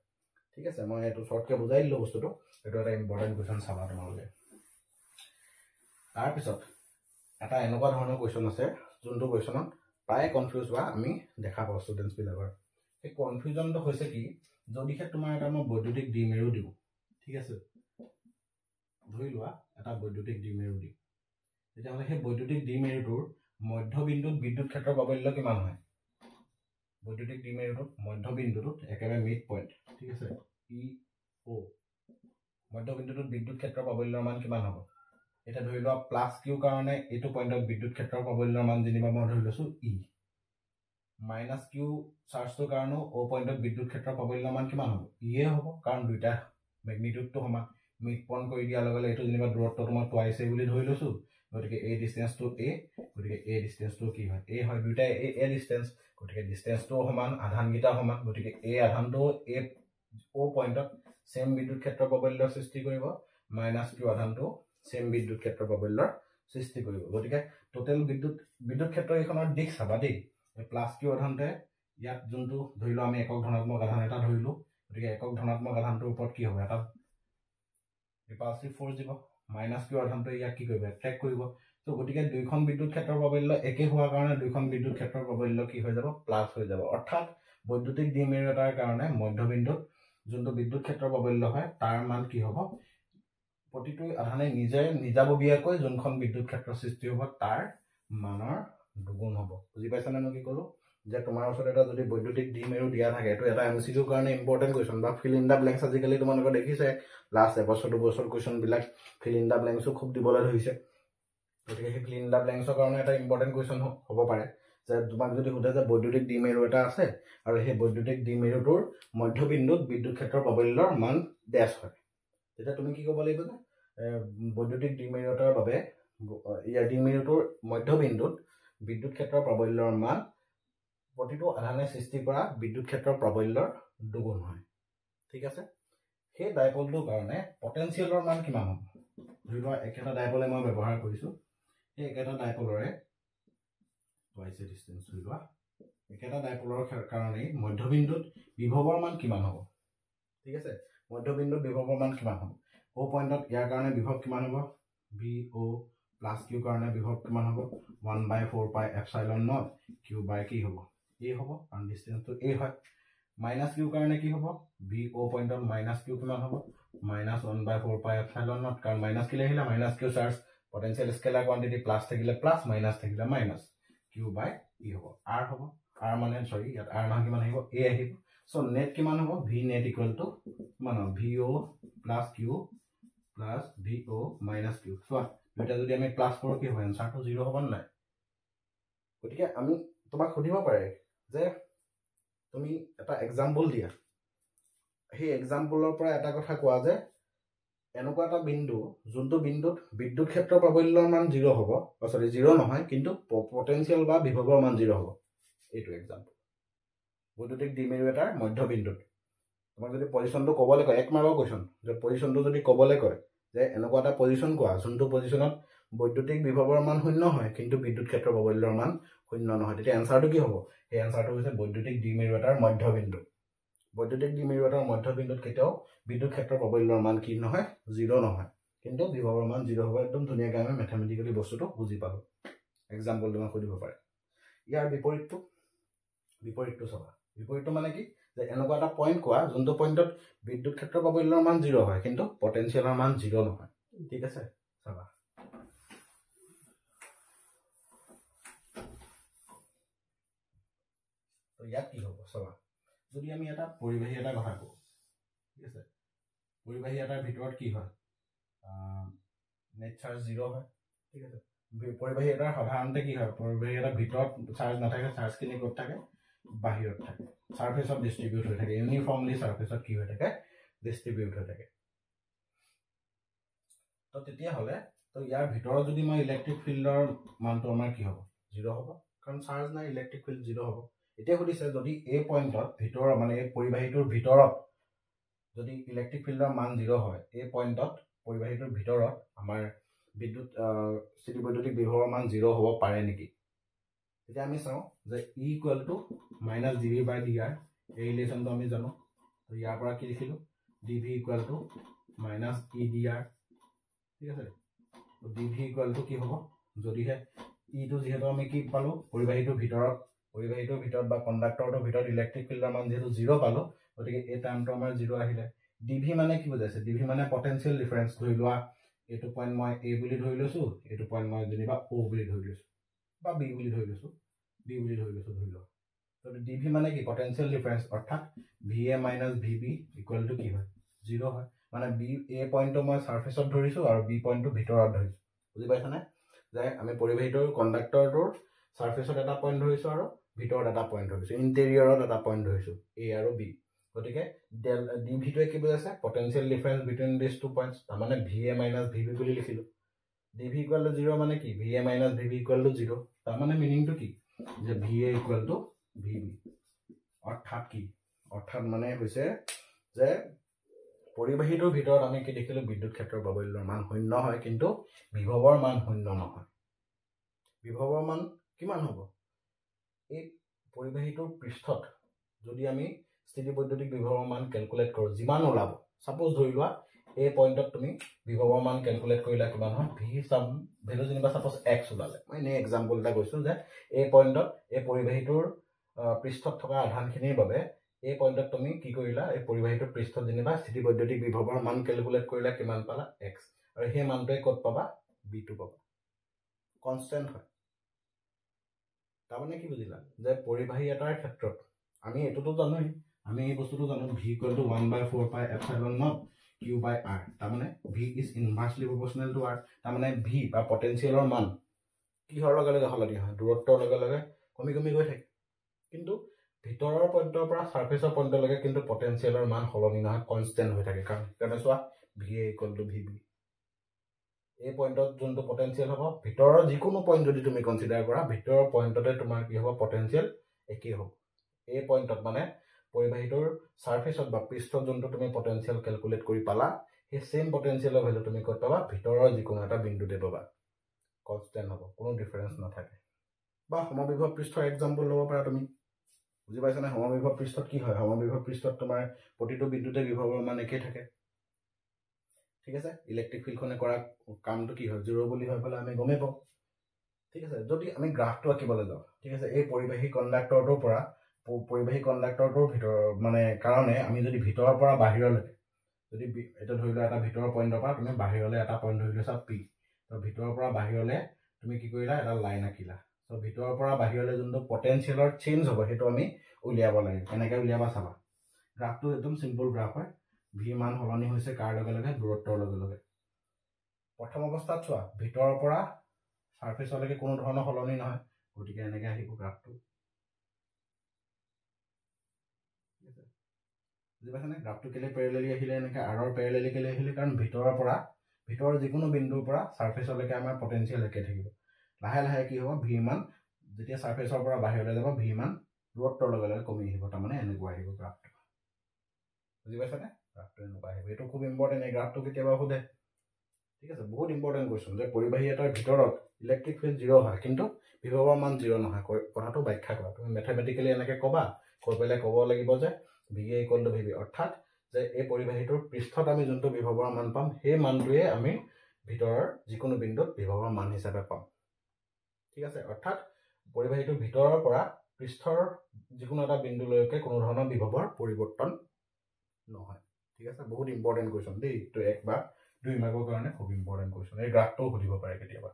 ঠিক আছে মই এইটো শ্বৰ্টকৈ বুজাই দিলোঁ বস্তুটো এইটো এটা ইম্পৰ্টেণ্ট কুৱেশ্যন চাবা তোমালোকে তাৰপিছত এটা এনেকুৱা ধৰণৰ কুৱেশ্যন আছে যোনটো কুৱেশ্যনত প্ৰায় কনফিউজ হোৱা আমি দেখা পাওঁ ষ্টুডেণ্টছবিলাকৰ সেই কনফিউজনটো হৈছে কি যদিহে তোমাৰ এটা মই বৈদ্যুতিক দ্বিমেৰু দিওঁ ঠিক আছে ধৰি লোৱা এটা বৈদ্যুতিক দ্বিমেৰু দিওঁ তেতিয়াহ'লে সেই বৈদ্যুতিক দ্বিমেৰুটোৰ মধ্যবিন্দুত বিদ্যুৎ ক্ষেত্ৰৰ বাবল্য কিমান হয় বৈদ্যুতিক দ্বিমেৰুটোত মধ্যবিন্দুটোত একেবাৰে মিড পইণ্ট ঠিক আছে EO মধ্যবিন্দুটোত বিদ্যুৎ ক্ষেত্ৰৰ বাবল্যৰ মান কিমান হ'ব এটা ধৰি লোৱা প্লাছ কিউ কাৰণে এইটো পইণ্টত বিদ্যুৎ ক্ষেত্ৰৰ বাবল্যৰ মান যেনিবা মই ধৰি লৈছোঁ E মাইনাছ কিউ চাৰ্জটোৰ কাৰণেও অ' পইণ্টত বিদ্যুৎ ক্ষেত্ৰৰ বাবল্যৰ মান কিমান হ'ব ইয়ে হ'ব কাৰণ দুইটা মেগনিটিউডটো সমান মিড পইণ্ট কৰি দিয়াৰ লগে লগে এইটো যেনিবা দূৰত্বটো মই টুৱাইছে বুলি ধৰি লৈছোঁ গতিকে এই ডিষ্টেঞ্চটো গতিকে এই ডিষ্টেঞ্চটো কি হয় হয় দুইটাই এ ডিষ্টেঞ্চ গতিকে ডিষ্টেঞ্চটোও সমান আধানকেইটা সমান গতিকে এই আধানটো অ' পইণ্টত চেম বিদ্যুৎ ক্ষেত্ৰৰ বাবল্যৰ সৃষ্টি কৰিব মাইনাছ কিউ আধানটো চেম বিদ্যুৎ ক্ষেত্ৰৰ বাবল্যৰ সৃষ্টি কৰিব গতিকে টোটেল বিদ্যুৎ ক্ষেত্ৰ এইখনৰ দিশ চাবা দেই প্লাছ কিউ আধানতে ইয়াত যোনটো ধৰি লওঁ আমি একক ধনাত্মক আধান এটা ধৰিলোঁ গতিকে একক ধনাত্মক আধানটোৰ ওপৰত কি হ'ব এটা ৰিপালচিভ ফ'ৰ্চ দিব মাইনাছ কিউ আধানটোৱে ইয়াক কি কৰিব এট্ৰেক্ট কৰিব তো গতিকে দুইখন বিদ্যুৎ ক্ষেত্ৰৰ বাবল্য একে হোৱাৰ কাৰণে দুইখন বিদ্যুৎ ক্ষেত্ৰৰ বাবল্য কি হৈ যাব প্লাছ হৈ যাব অৰ্থাৎ বৈদ্যুতিক দ্বিমেৰু এটাৰ কাৰণে মধ্যবিন্দুত যোনটো বিদ্যুৎ ক্ষেত্ৰৰ বাবল্য হয় তাৰ মান কি হ'ব প্ৰতিটো আধানে নিজাববীয়াকৈ যোনখন বিদ্যুৎ ক্ষেত্ৰৰ সৃষ্টি হ'ব তাৰ মানৰ দুগুণ হ'ব বুজি পাইছানে মই কি ক'লোঁ যে তোমাৰ ওচৰত এটা যদি বৈদ্যুতিক দ্বিমেৰু দিয়া থাকে এইটো এটা MCQৰ কাৰণে ইম্পৰ্টেণ্ট কুৱেশ্যন বা ফিল ইন দ্য ব্লেংকছ আজিকালি তোমালোকে দেখিছে লাষ্ট এবছৰ দুবছৰ কুৱেশ্যনবিলাক ফিল ইন দ্য ব্লেংকছো খুব দিবলৈ ধৰিছে গতিকে সেই ফিল ইন দ্য ব্লেংকছৰ কাৰণে এটা ইম্পৰ্টেণ্ট কুৱেশ্যন হ'ব পাৰে যে তোমাক যদি সোধে যে বৈদ্যুতিক দ্বিমেৰু এটা আছে আৰু সেই বৈদ্যুতিক দ্বিমেৰুটোৰ মধ্যবিন্দুত বিদ্যুৎ ক্ষেত্ৰৰ বাবল্যৰ মান ডেছ হয় তেতিয়া তুমি কি ক'ব লাগিব যে বৈদ্যুতিক দ্বিমেৰু এটাৰ বাবে ইয়াৰ দ্বিমেৰুটোৰ মধ্যবিন্দুত বিদ্যুৎ ক্ষেত্ৰৰ প্ৰাবল্যৰ মান প্ৰতিটো আধানে সৃষ্টি কৰা বিদ্যুৎ ক্ষেত্ৰৰ প্ৰাবল্যৰ দুগুণ হয় ঠিক আছে সেই ডাইপলটোৰ কাৰণে পটেনশিয়েলৰ মান কিমান হ'ব ধৰি লোৱা একেটা ডাইপলে মই ব্যৱহাৰ কৰিছো এই একেটা ডাইপলৰে twice the distance ধৰি লোৱা একেটা ডাইপলৰ কাৰণে মধ্যবিন্দুত বিভৱৰ মান কিমান হ'ব ঠিক আছে মধ্যবিন্দুত বিভৱৰ মান কিমান হ'ব ও পইণ্টত ইয়াৰ কাৰণে বিভৱ কিমান হ'ব VO প্লাস Q কাৰণে বিভৱ কিমান হ'ব 1/4 পাই এপসাইলন নট Q বাই কি হ'ব A হ'ব কাৰণ ডিসটেন্সটো A হয় মাইনাস Q কাৰণে কি হ'ব VO পইণ্টত মাইনাস Q কিমান হ'ব -1/4 পাই এপসাইলন নট কাৰণ মাইনাস কি আহিলা minus Q charge potential scalar quantity plus থাকিলে প্লাস মাইনাস থাকিলে মাইনাস Q বাই E হ'ব R হ'ব R মানে সৰি ইয়াত R মান কিমান আহিব A আহিব সো নেট কিমান হ'ব V net ইকুয়াল টু মান VO plus Q plus VO minus Q so দুটা যদি আমি প্লাস কৰো কি হয় আনসাৰটো 0 হ'ব নাই গতিকে আমি তোমাক খুদিব পাৰে যে তুমি এটা এক্সাম্পল দিয়া সেই এক্সাম্পলৰ পৰা এটা কথা কোৱা যে এনেকুৱা এটা বিন্দু যোনটো বিন্দুত বিদ্যুৎ ক্ষেত্ৰৰ প্ৰাবল্যৰ মান 0 হ'ব সৰি 0 নহয় কিন্তু পটেনশিয়াল বা বিভৱৰ মান 0 হ'ব এইটো এক্সাম্পল বৈদ্যুতিক দ্বিমেৰু এটাৰ মধ্যবিন্দুত তোমাক যদি পজিশনটো ক'বলৈ কয় এক মাৰ্কৰ কোৱেশ্চন যে পজিশনটো যদি ক'বলৈ কয় যে এনেকুৱা এটা পজিশন কোৱা যোনটো পজিশনত বৈদ্যুতিক বিভৱৰ মান 0 হয় কিন্তু বিদ্যুৎ ক্ষেত্ৰৰ প্ৰাবল্যৰ মান 0 নহয় তেতিয়া আনসাৰটো কি হ'ব এই আনসাৰটো হৈছে বৈদ্যুতিক দ্বিমেৰু এটাৰ মধ্যবিন্দু বৈদ্যুতিক দ্বিমেৰু এটাৰ মধ্যবিন্দুত কেতিয়াও বিদ্যুৎ ক্ষেত্ৰৰ প্ৰাবল্যৰ মান কি নহয় 0 নহয় কিন্তু বিভৱৰ মান 0 হ'ব একদম ধুনীয়াকৈ আমি ম্যাথমেটিক্যালি বস্তুটো বুজি পালো এক্সাম্পল তোমাক খুদিব পাৰে ইয়াৰ বিপৰীতটো চাবা বিপৰীতটো মানে কি যে এনেকুৱা এটা পইণ্ট কোৱা যোনটো পইণ্টত বিদ্যুৎ ক্ষেত্ৰৰ প্ৰাবল্যৰ মান 0 হয় কিন্তু পটেনশিয়ালৰ মান 0 নহয় ঠিক আছে চাবা তো ইয়াত কি হ'ব চাবা যদি আমি এটা পৰিবাহী এটা কথা কওঁ ঠিক আছে পৰিবাহী এটাৰ ভিতৰত কি হয় নেট চাৰ্জ 0 হয় ঠিক আছে পৰিবাহী এটাৰ সাধাৰণতে কি হয় পৰিবাহী এটাৰ ভিতৰত চাৰ্জ নাথাকে চাৰ্জখিনি ক'ত থাকে বাহিৰত থাকে সাৰফেসত ডিস্ট্ৰিবিউট হৈ থাকে ইউনিফৰ্মলি সাৰফেসত কি হৈ থাকে ডিস্ট্ৰিবিউট হৈ থাকে তো তেতিয়া হলে তো ইয়াৰ ভিতৰত যদি মই ইলেক্ট্ৰিক ফিল্ডৰ মানটো আমাৰ কি হ'ব 0 হ'ব কাৰণ চাৰ্জ নাই ইলেক্ট্ৰিক ফিল্ড 0 হ'ব এতিয়া খুদিছে যদি এই পইণ্টত ভিতৰ মানে এই পৰিবাহীটোৰ ভিতৰত যদি ইলেক্ট্ৰিক ফিল্ডৰ মান 0 হয় এই পইণ্টত পৰিবাহীটোৰ ভিতৰত আমাৰ বিদ্যুৎ স্থিতিবৈদ্যুতিক বিভৱৰ মান 0 হ'ব পাৰে নেকি এতিয়া আমি চাও যে E = -dV/dr এই ৰিলেচনটো আমি জানো তো ইয়াৰ পৰা কি লিখিলো dV = -edr ঠিক আছে তো dV কি হ'ব যদিহে E টো যেহেতু আমি কি পালো পৰিবাহীটোৰ ভিতৰত বা কণ্ডাক্টৰটোৰ ভিতৰত ইলেক্ট্ৰিক ফিল্ডৰ মান যেহেতু 0 পালো গতিকে এই টাৰ্মটো আমাৰ 0 আহিলে dV মানে কি বুজাইছে dV মানে পটেনশিয়াল ডিফাৰেন্স ধৰি লোৱা এইটো পইণ্ট মই A বুলি ধৰি লৈছো এইটো পইণ্ট মই যেনিবা O বুলি ধৰি লৈছো বা B বুলি ধৰি লৈছো ধৰি লোৱা তো dV মানে কি পটেনশিয়াল ডিফাৰেন্স অৰ্থাৎ VA - VB = কি হয় 0 হয় মানে B A পইণ্টটো মই সাৰফেসত ধৰিছো আৰু B পইণ্টটো ভিতৰত ধৰিছো বুজি পাইছানে যে আমি পৰিবাহীটোৰ কণ্ডাক্টৰটোৰ সাৰফেসত এটা পইণ্ট ধৰিছো আৰু ভিতৰত এটা পইণ্ট ধৰিছো ইন্টেৰিয়ৰত এটা পইণ্ট ধৰিছো A আৰু B গতিকে dV টোৱে কি বুজাইছে potential difference between this two points মানে VA - VB বুলি লিখিলো dV = 0 মানে কি VA - VB = 0 তাৰ মানে মিনিংটো কি যে VA = VB অৰ্থাৎ কি অৰ্থাৎ মানে হৈছে যে পৰিবাহীটোৰ ভিতৰত আমি কি দেখিলো বিদ্যুৎ ক্ষেত্ৰৰ প্ৰাবল্যৰ মান 0 হয় কিন্তু বিভৱৰ মান 0 নহয় বিভৱৰ মান কিমান হ'ব এই পৰিবাহীটোৰ পৃষ্ঠত যদি আমি স্থিতিবৈদ্যুতিক বিভৱৰ মান ক্যালকুলেট কৰো যিমান ওলাব সাপোজ ধৰি লোৱা এই পইণ্টত তুমি বিভৱৰ মান ক্যালকুলেট কৰিলা কিমান হয় V সাম ভ্যালু যেনিবা সাপোজ x ওলালে মই এনে এক্সাম্পল এটা কৈছো যে এই পইণ্টত এই পৰিবাহীটোৰ পৃষ্ঠত থকা আধানখিনিৰ বাবে এই পইণ্টত তুমি কি কৰিলা এই পৰিবাহীটোৰ পৃষ্ঠত যেনিবা স্থিতিবৈদ্যুতিক বিভৱৰ মান ক্যালকুলেট কৰিলা কিমান পালা x আৰু সেই মানটোৱে ক'ত পাবা B টো পাবা কনস্ট্যান্ট হয় তাৰমানে কি বুজিলা যে পৰিবাহী এটাৰ ক্ষেত্ৰত আমি এটোটো জানোই আমি এই বস্তুটো জানো V = 1/4 pi epsilon not Q/r তাৰমানে V is inversely proportional to r তাৰমানে V বা পটেনশিয়ালৰ মান কি হোৱাৰ লগে লগে সলনি হয় দূৰত্বৰ লগে লগে কমি গৈ থাকে কিন্তু ভিতৰৰ পইণ্টৰ পৰা সাৰফেসৰ পইণ্টলৈকে কিন্তু পটেনশিয়ালৰ মান সলনি নহয় কনস্ট্যান্ট হৈ থাকে কাৰণ চোৱা VA = VB এই পইণ্টত যোনটো পটেনচিয়েল হ'ব ভিতৰৰ যিকোনো পইণ্ট যদি তুমি কনচিডাৰ কৰা ভিতৰৰ পইণ্টতে তোমাৰ কি হ'ব পটেনচিয়েল একেই হ'ব এই পইণ্টত মানে পৰিবাহীটোৰ ছাৰ্ফেচত বা পৃষ্ঠত যোনটো তুমি পটেনচিয়েল কেলকুলেট কৰি পালা সেই সেম পটেনচিয়েলৰ ভেলু তুমি ক'ত পাবা ভিতৰৰ যিকোনো এটা বিন্দুতে পাবা কনষ্টেণ্ট হ'ব কোনো ডিফাৰেঞ্চ নাথাকে বা সমবিভৱ পৃষ্ঠৰ এক্সাম্পল ল'ব পাৰা তুমি বুজি পাইছানে সমবিভৱ পৃষ্ঠত কি হয় সমবিভৱ পৃষ্ঠত তোমাৰ প্ৰতিটো বিন্দুতে বিভৱৰ মান একেই থাকে ঠিক আছে ইলেক্ট্ৰিক ফিল্ডখনে কৰা কামটো কি হয় 0 বুলি হৈ পেলাই আমি গমেই পাওঁ ঠিক আছে যদি আমি গ্ৰাফটো আঁকিবলৈ যাওঁ ঠিক আছে এই পৰিবাহী কণ্ডাক্টৰটোৰ ভিতৰৰ মানে কাৰণে আমি যদি ভিতৰৰ পৰা বাহিৰলৈকে যদি এটা ধৰি লোৱা এটা ভিতৰৰ পইণ্টৰ পৰা তুমি বাহিৰলৈ এটা পইণ্ট ধৰি লৈছা পি তো ভিতৰৰ পৰা বাহিৰলৈ তুমি কি কৰিলা এটা লাইন আঁকিলা তো ভিতৰৰ পৰা বাহিৰলৈ যোনটো পটেনচিয়েলৰ চেঞ্জ হ'ব সেইটো আমি উলিয়াব লাগে কেনেকৈ উলিয়াবা চাবা গ্ৰাফটো একদম চিম্পল গ্ৰাফ হয় ভি মান সলনি হৈছে কাৰ লগে লগে দূৰত্বৰ লগে লগে প্ৰথম অৱস্থাত চোৱা ভিতৰৰ পৰা সাৰফেচলৈকে কোনো ধৰণৰ সলনি নহয় গতিকে এনেকৈ আহিব গ্ৰাফটো বুজি পাইছানে গ্ৰাফটো কেলে পেৰেলেলি আহিলে এনেকৈ আৰৰ পেৰেলেলি কেলে আহিলে কাৰণ ভিতৰৰ যিকোনো বিন্দুৰ পৰা সাৰফেচলৈকে আমাৰ পটেনচিয়েল একে থাকিব লাহে লাহে কি হ'ব ভি মান যেতিয়া সাৰফেচৰ পৰা বাহিৰলৈ যাব ভি মান দূৰত্বৰ লগে লগে কমি আহিব তাৰমানে এনেকুৱা আহিব গ্ৰাফটো বুজি পাইছানে গ্ৰাফটো এনেকুৱা আহিব এইটো খুব ইম্পৰ্টেণ্ট এই গ্ৰাফটো কেতিয়াবা সোধে ঠিক আছে বহুত ইম্পৰ্টেণ্ট কুৱেশ্যন যে পৰিবাহী এটাৰ ভিতৰত ইলেক্ট্ৰিক ফিল্ড 0 হয় কিন্তু বিভৱৰ মান 0 নহয় কথাটো ব্যাখ্যা কৰা তুমি মেথমেটিকেলি এনেকৈ ক'বা কৈ পেলাই ক'ব লাগিব যে VA = VB অৰ্থাৎ যে এই পৰিবাহীটোৰ পৃষ্ঠত আমি যোনটো বিভৱৰ মান পাম সেই মানটোৱে আমি ভিতৰৰ যিকোনো বিন্দুত বিভৱৰ মান হিচাপে পাম ঠিক আছে অৰ্থাৎ পৰিবাহীটোৰ ভিতৰৰ পৰা পৃষ্ঠৰ যিকোনো এটা বিন্দুলৈকে কোনো ধৰণৰ বিভৱৰ পৰিৱৰ্তন নহয় ঠিক আছে বহুত ইম্পৰ্টেণ্ট কুৱেশ্যন দেই এইটো 1 বা 2 মাৰ্কৰ কাৰণে খুব ইম্পৰ্টেণ্ট কুৱেশ্যন এই গ্ৰাফটো সুধিব পাৰে কেতিয়াবা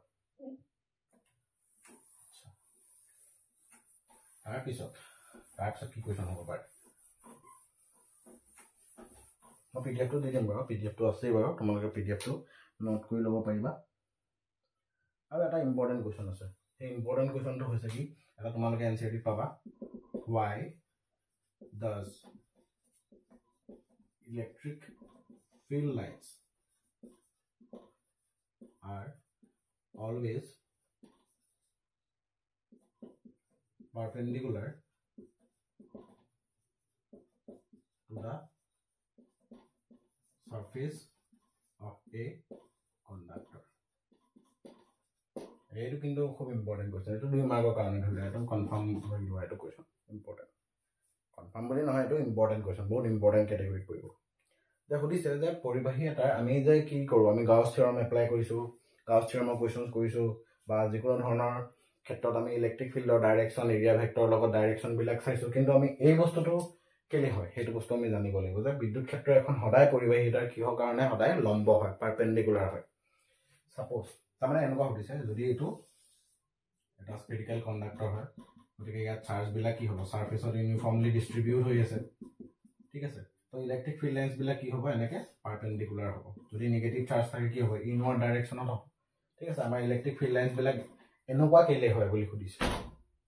তাৰপিছত কি কুৱেশ্যন হ'ব পাৰে মই পিডিএফটো দি দিম বাৰু পিডিএফটো আছেই বাৰু তোমালোকে পিডিএফটো নোট কৰি ল'ব পাৰিবা আৰু এটা ইম্পৰ্টেণ্ট কুৱেশ্যন আছে সেই ইম্পৰ্টেণ্ট কুৱেশ্যনটো হৈছে কি এটা তোমালোকে এনচিইআৰটি পাবা why does electric field lines are always perpendicular to the surface of a conductor এইটো কিন্তু খুব ইম্পৰ্টেণ্ট কুৱেশ্যন এইটো 2 মাৰ্কৰ কাৰণে ধৰি লোৱা একদম কনফাৰ্ম হৈ লোৱা এইটো কুৱেশ্যন ইম্পৰ্টেণ্ট কনফাৰ্ম বুলি নহয় এইটো ইম্পৰ্টেণ্ট কুৱেশ্যন বহুত ইম্পৰ্টেণ্ট কেটেগৰীত পৰিব যে সুধিছে যে পৰিবাহী এটাৰ আমি যে কি কৰোঁ আমি গাউছ থিয়ৰম এপ্লাই কৰিছোঁ গাউছ থিয়ৰমৰ কুৱেশ্যনছ কৰিছোঁ বা যিকোনো ধৰণৰ ক্ষেত্ৰত আমি ইলেক্ট্ৰিক ফিল্ডৰ ডাইৰেকশ্যন এৰিয়া ভেক্টৰৰ লগত ডাইৰেকশ্যনবিলাক চাইছোঁ কিন্তু আমি এই বস্তুটো কেলে হয় সেইটো বস্তু আমি জানিব লাগিব যে বিদ্যুৎ ক্ষেত্ৰ এখন সদায় পৰিবাহী এটাৰ কিহৰ কাৰণে সদায় লম্ব হয় পাৰপেণ্ডিকুলাৰ হয় সাপোজ তাৰমানে এনেকুৱা সুধিছে যদি এইটো এটা স্পেৰিকেল কণ্ডাক্টৰ হয় গতিকে ইয়াত চাৰ্জবিলাক কি হ'ব ছাৰ্ফেচত ইউনিফৰ্মলি ডিষ্ট্ৰিবিউট হৈ আছে ঠিক আছে তো ইলেক্ট্ৰিক ফিল্ড লাইন্সবিলাক কি হ'ব এনেকৈ পাৰপেণ্ডিকুলাৰ হ'ব যদি নিগেটিভ চাৰ্জ থাকে কি হ'ব ইনৱাৰ্ড ডাইৰেকশ্যনত হ'ব ঠিক আছে আমাৰ ইলেক্ট্ৰিক ফিল্ড লাইন্সবিলাক এনেকুৱা কেলে হয় বুলি সুধিছে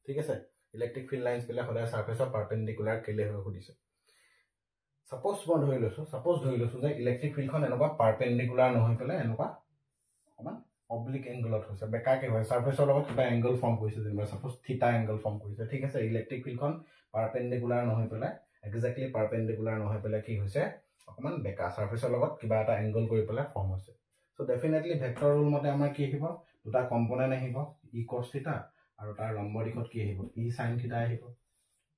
ঠিক আছে ইলেক্ট্ৰিক ফিল্ড লাইন্সবিলাক সদায় ছাৰ্ফেচত পাৰপেণ্ডিকুলাৰ কেলে হয় সুধিছে সাপোজ মই ধৰি লৈছোঁ যে ইলেক্ট্ৰিক ফিল্ডখন এনেকুৱা পাৰপেণ্ডিকুলাৰ নহয় পেলাই এনেকুৱা অকণমান অব্লিক এংগলত হৈছে বেকাকে হয় ছাৰ্ফেচৰ লগত কিবা এংগল ফৰ্ম কৰিছে যেনিবা সাপোজ থিটা এংগল ফৰ্ম কৰিছে ঠিক আছে ইলেক্ট্ৰিক ফিল্ডখন পাৰপেণ্ডিকুলাৰ নহয় পেলাই এক্সেক্টলি পাৰপেণ্ডিকুলাৰ নহয় পেলাই কি হৈছে অকণমান বেকা ছাৰ্ফেচৰ লগত কিবা এটা এংগল কৰি পেলাই ফৰ্ম হৈছে চ' ডেফিনেটলি ভেক্টৰ ৰুল মতে আমাৰ কি আহিব দুটা কম্পনেণ্ট আহিব ই কছ থিটা আৰু তাৰ লম্ব দিশত কি আহিব ই সাইন থিটা আহিব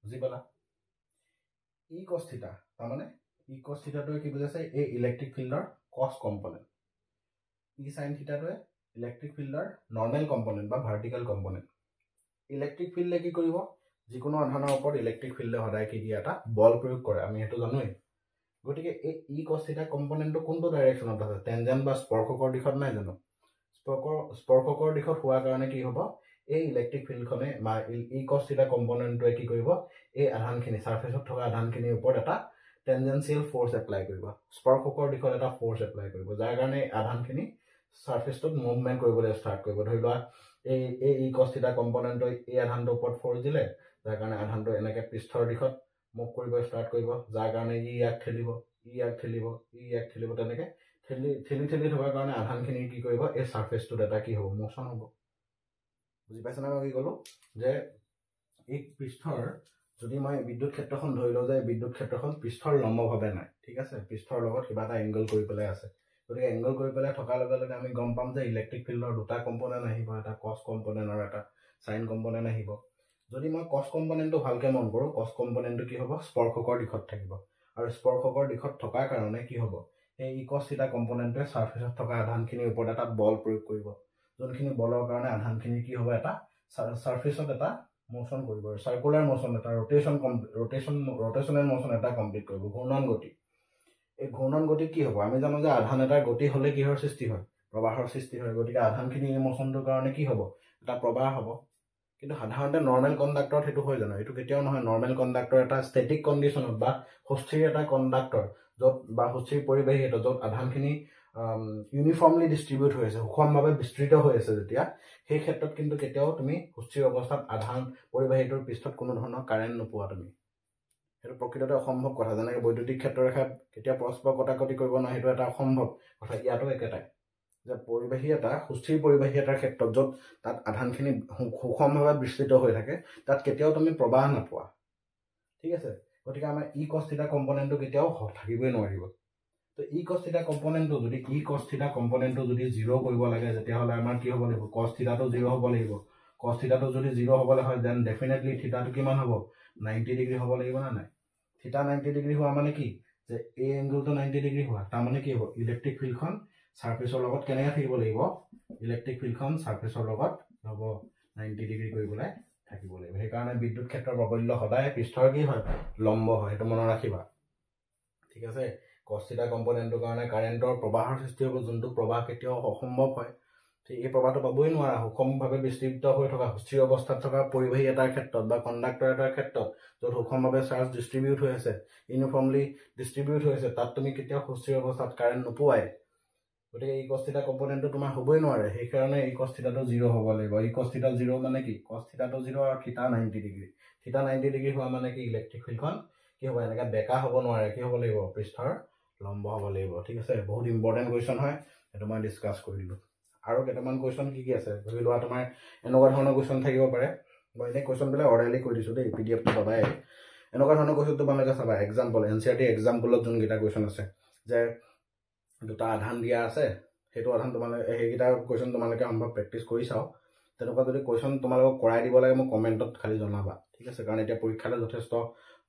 বুজি পালা ই কছ থিটা তাৰমানে ই কছ থিটাটোৱে কি বুজাইছে এই ইলেক্ট্ৰিক ফিল্ডৰ কছ কম্পনেণ্ট ই সাইন থিটাটোৱে ইলেক্ট্ৰিক ফিল্ডৰ নৰ্মেল কম্পনেণ্ট বা ভাৰ্টিকেল কম্পনেণ্ট ইলেক্ট্ৰিক ফিল্ডে কি কৰিব যিকোনো আধানৰ ওপৰত ইলেক্ট্ৰিক ফিল্ডে সদায় কি দিয়ে এটা বল প্ৰয়োগ কৰে আমি সেইটো জানোৱেই গতিকে এই ই কছ থিটা কম্পনেণ্টটো কোনটো ডাইৰেকশ্যনত আছে টেনজেণ্ট বা স্পৰ্শকৰ দিশত নাই জানো স্পৰ্শকৰ দিশত হোৱাৰ কাৰণে কি হ'ব এই ইলেক্ট্ৰিক ফিল্ডখনে বা ই কছ থিটা কম্পনেণ্টটোৱে কি কৰিব এই আধানখিনি ছাৰ্ফেচত থকা আধানখিনিৰ ওপৰত এটা টেনজেঞ্চিয়েল ফ'ৰ্চ এপ্লাই কৰিব স্পৰ্শকৰ দিশত এটা ফ'ৰ্চ এপ্লাই কৰিব যাৰ কাৰণে আধানখিনি ছাৰ্ফেচটোত মুভমেণ্ট কৰিবলৈ ষ্টাৰ্ট কৰিব ধৰি লোৱা এই ই কছ থিটা কম্পনেণ্টটোৱে এই আধানটোৰ ওপৰত ফ'ৰ্চ দিলে যাৰ কাৰণে আধানটো এনেকৈ পৃষ্ঠৰ দিশত মুভ কৰিব ষ্টাৰ্ট কৰিব যাৰ কাৰণে ই ইয়াক ঠেলিব তেনেকৈ ঠেলি থকাৰ কাৰণে আধানখিনি কি কৰিব এই সাৰফেসটোত এটা কি হ'ব মোশন হ'ব বুজি পাইছানে মই কি ক'লো যে এই পৃষ্ঠৰ যদি মই বিদ্যুৎ ক্ষেত্ৰখন ধৰি লওঁ যে বিদ্যুৎ ক্ষেত্ৰখন পৃষ্ঠৰ লম্বভাৱে নাই ঠিক আছে পৃষ্ঠৰ লগত কিবা এটা এংগল কৰি পেলাই আছে গতিকে এংগল কৰি পেলাই থকাৰ লগে লগে আমি গম পাম যে ইলেক্ট্ৰিক ফিল্ডৰ দুটা কম্পোনেন্ট আহিব এটা কস কম্পোনেন্ট আৰু এটা সাইন কম্পোনেন্ট আহিব যদি মই কস কম্পোনেন্টটো ভালকে মন কৰো কস কম্পোনেন্টটো কি হ'ব স্পৰ্শকৰ দিশত থাকিব আৰু স্পৰ্শকৰ দিশত থকাৰ কাৰণে কি হ'ব এই ইকস থিটা কম্পোনেন্টে সাৰফেসত থকা আধানখিনিৰ ওপৰত এটা বল প্ৰয়োগ কৰিব যোনখিনি বলৰ কাৰণে আধানখিনি কি হ'ব এটা সাৰফেসত এটা মোশন কৰিব সাৰ্কুলাৰ মোশন এটা ৰোটেশনেল মোশন এটা কমপ্লিট কৰিব ঘূৰ্ণন গতি এই ঘূৰ্ণন গতি কি হ'ব আমি জানো যে আধান এটাৰ গতি হ'লে কিহৰ সৃষ্টি হয় প্ৰবাহৰ সৃষ্টি হয় গতিকে আধানখিনি এই মোশনটোৰ কাৰণে কি হ'ব এটা প্ৰবাহ হ'ব কিন্তু সাধাৰণতে নৰ্মেল কণ্ডাক্টৰত হেতু হৈ জানো এটো কেতিয়াও নহয় নৰ্মেল কণ্ডাক্টৰ এটা ষ্টেটিক কণ্ডিশ্যনত বা সুস্থিৰ এটা কণ্ডাক্টৰ য'ত বা সুস্থিৰ পৰিৱেশ এটা য'ত আধানখিনি ইউনিফৰ্মলি ডিস্ট্ৰিবিউট হৈ আছে সুষমভাৱে বিস্তৃত হৈ আছে যেতিয়া সেই ক্ষেত্ৰত কিন্তু কেতিয়াও তুমি সুস্থিৰ অৱস্থাত আধান পৰিবাহীটোৰ পৃষ্ঠত কোনো ধৰণৰ কাৰেণ্ট নোপোৱা তুমি সেইটো প্ৰকৃততে অসম্ভৱ কথা যেনেকৈ বৈদ্যুতিক ক্ষেত্ৰৰেখা কেতিয়া পৰস্পৰ কটাকটি কৰিব নোৱাৰে সেইটো এটা অসম্ভৱ কথা ইয়াতো একেটাই যে পৰিবাহী এটা সুস্থিৰ পৰিবাহী এটাৰ ক্ষেত্ৰত য'ত তাত আধানখিনি সুষমভাৱে বিস্তৃত হৈ থাকে তাত কেতিয়াও তুমি প্ৰবাহ নাপোৱা ঠিক আছে গতিকে আমাৰ ই কস থিটা কম্পোনেন্টটো কেতিয়াও থাকিবই নোৱাৰিব তো ই কস থিটা কম্পোনেন্টটো যদি ই কস থিটা কম্পোনেন্টটো যদি 0 কৰিব লাগে তেতিয়াহ'লে আমাৰ কি হ'ব লাগিব কস থিটাটো 0 হ'ব লাগিব কস থিটাটো যদি 0 হ'বলৈ হয় দেন ডেফিনেটলি থিটাটো কিমান হ'ব 90 ডিগ্ৰী হ'ব লাগিব না নাই থিটা 90 ডিগ্ৰী হোৱা মানে কি যে এই এংগলটো 90 ডিগ্ৰী হোৱা তাৰ মানে কি হ'ব ইলেক্ট্ৰিক ফিল্ডখন সাৰফেসৰ লগত কেনেকৈ থাকিব লাগিব ইলেক্ট্ৰিক ফিল্ডখন সাৰফেসৰ লগত হ'ব 90 ডিগ্ৰী কৰিবলৈ থাকিব লাগিব সেইকাৰণে বিদ্যুৎ ক্ষেত্ৰৰ প্ৰবল্য সদায় পৃষ্ঠৰ কি হয় লম্ব হয় এটা মনত ৰাখিবা ঠিক আছে কস থিটা কম্পোনেন্টৰ কাৰণে কাৰেণ্টৰ প্ৰবাহৰ সৃষ্টি হ'ব যোনটো প্ৰবাহ কেতিয়াও অসম্ভৱ হয় ঠিক এই প্ৰবাহটো পাবই নোৱাৰা সুষমভাৱে বিস্তৃত হৈ থকা সুস্থিৰ অৱস্থাত থকা পৰিবাহী এটাৰ ক্ষেত্ৰত বা কণ্ডাক্টৰ এটাৰ ক্ষেত্ৰত য'ত সুষমভাৱে চাৰ্জ ডিস্ট্ৰিবিউট হৈ আছে ইউনিফৰ্মলি ডিস্ট্ৰিবিউট হৈ আছে তাত তুমি কেতিয়াও সুস্থিৰ অৱস্থাত কাৰেণ্ট নোপোৱাই গতিকে ই কস থিটা কম্পোনেন্টটো তোমাৰ হ'বই নোৱাৰে সেইকাৰণে ই কস থিটাটো 0 হ'ব লাগিব ই কস থিটা 0 মানে কি কস থিটাটো 0 আৰু থিটা 90 ডিগ্ৰী থিটা 90 ডিগ্ৰী হোৱা মানে কি ইলেক্ট্ৰিক ফিল্ডখন কি হ'ব এনেকৈ বেকা হ'ব নোৱাৰে কি হ'ব লাগিব পৃষ্ঠৰ লম্ব হ'ব লাগিব ঠিক আছে বহুত ইম্পৰ্টেণ্ট কুৱেশ্যন হয় সেইটো মই ডিছকাছ কৰিলোঁ আৰু কেইটামান কুৱেশ্যন কি আছে ধৰি লোৱা তোমাৰ এনেকুৱা ধৰণৰ কুৱেশ্যন থাকিব পাৰে মই এনেই কুৱেশ্যনবিলাক অৰ্ডাৰলি কৈ দিছোঁ দেই PDF টো পাবাই এনেকুৱা ধৰণৰ কুৱেশ্যন তোমালোকে চাবা এক্সাম্পল NCERT এক্সাম্পলত যোনকেইটা কুৱেশ্যন আছে যে দুটা আধান দিয়া আছে সেইটো আধান তোমালোকে সেইকেইটা কুৱেশ্যন তোমালোকে সম্ভৱ প্ৰেক্টিছ কৰি চাওঁ তেনেকুৱা যদি কুৱেশ্যন তোমালোকক কৰাই দিব লাগে মোক কমেণ্টত খালি জনাবা ঠিক আছে কাৰণ এতিয়া পৰীক্ষালৈ যথেষ্ট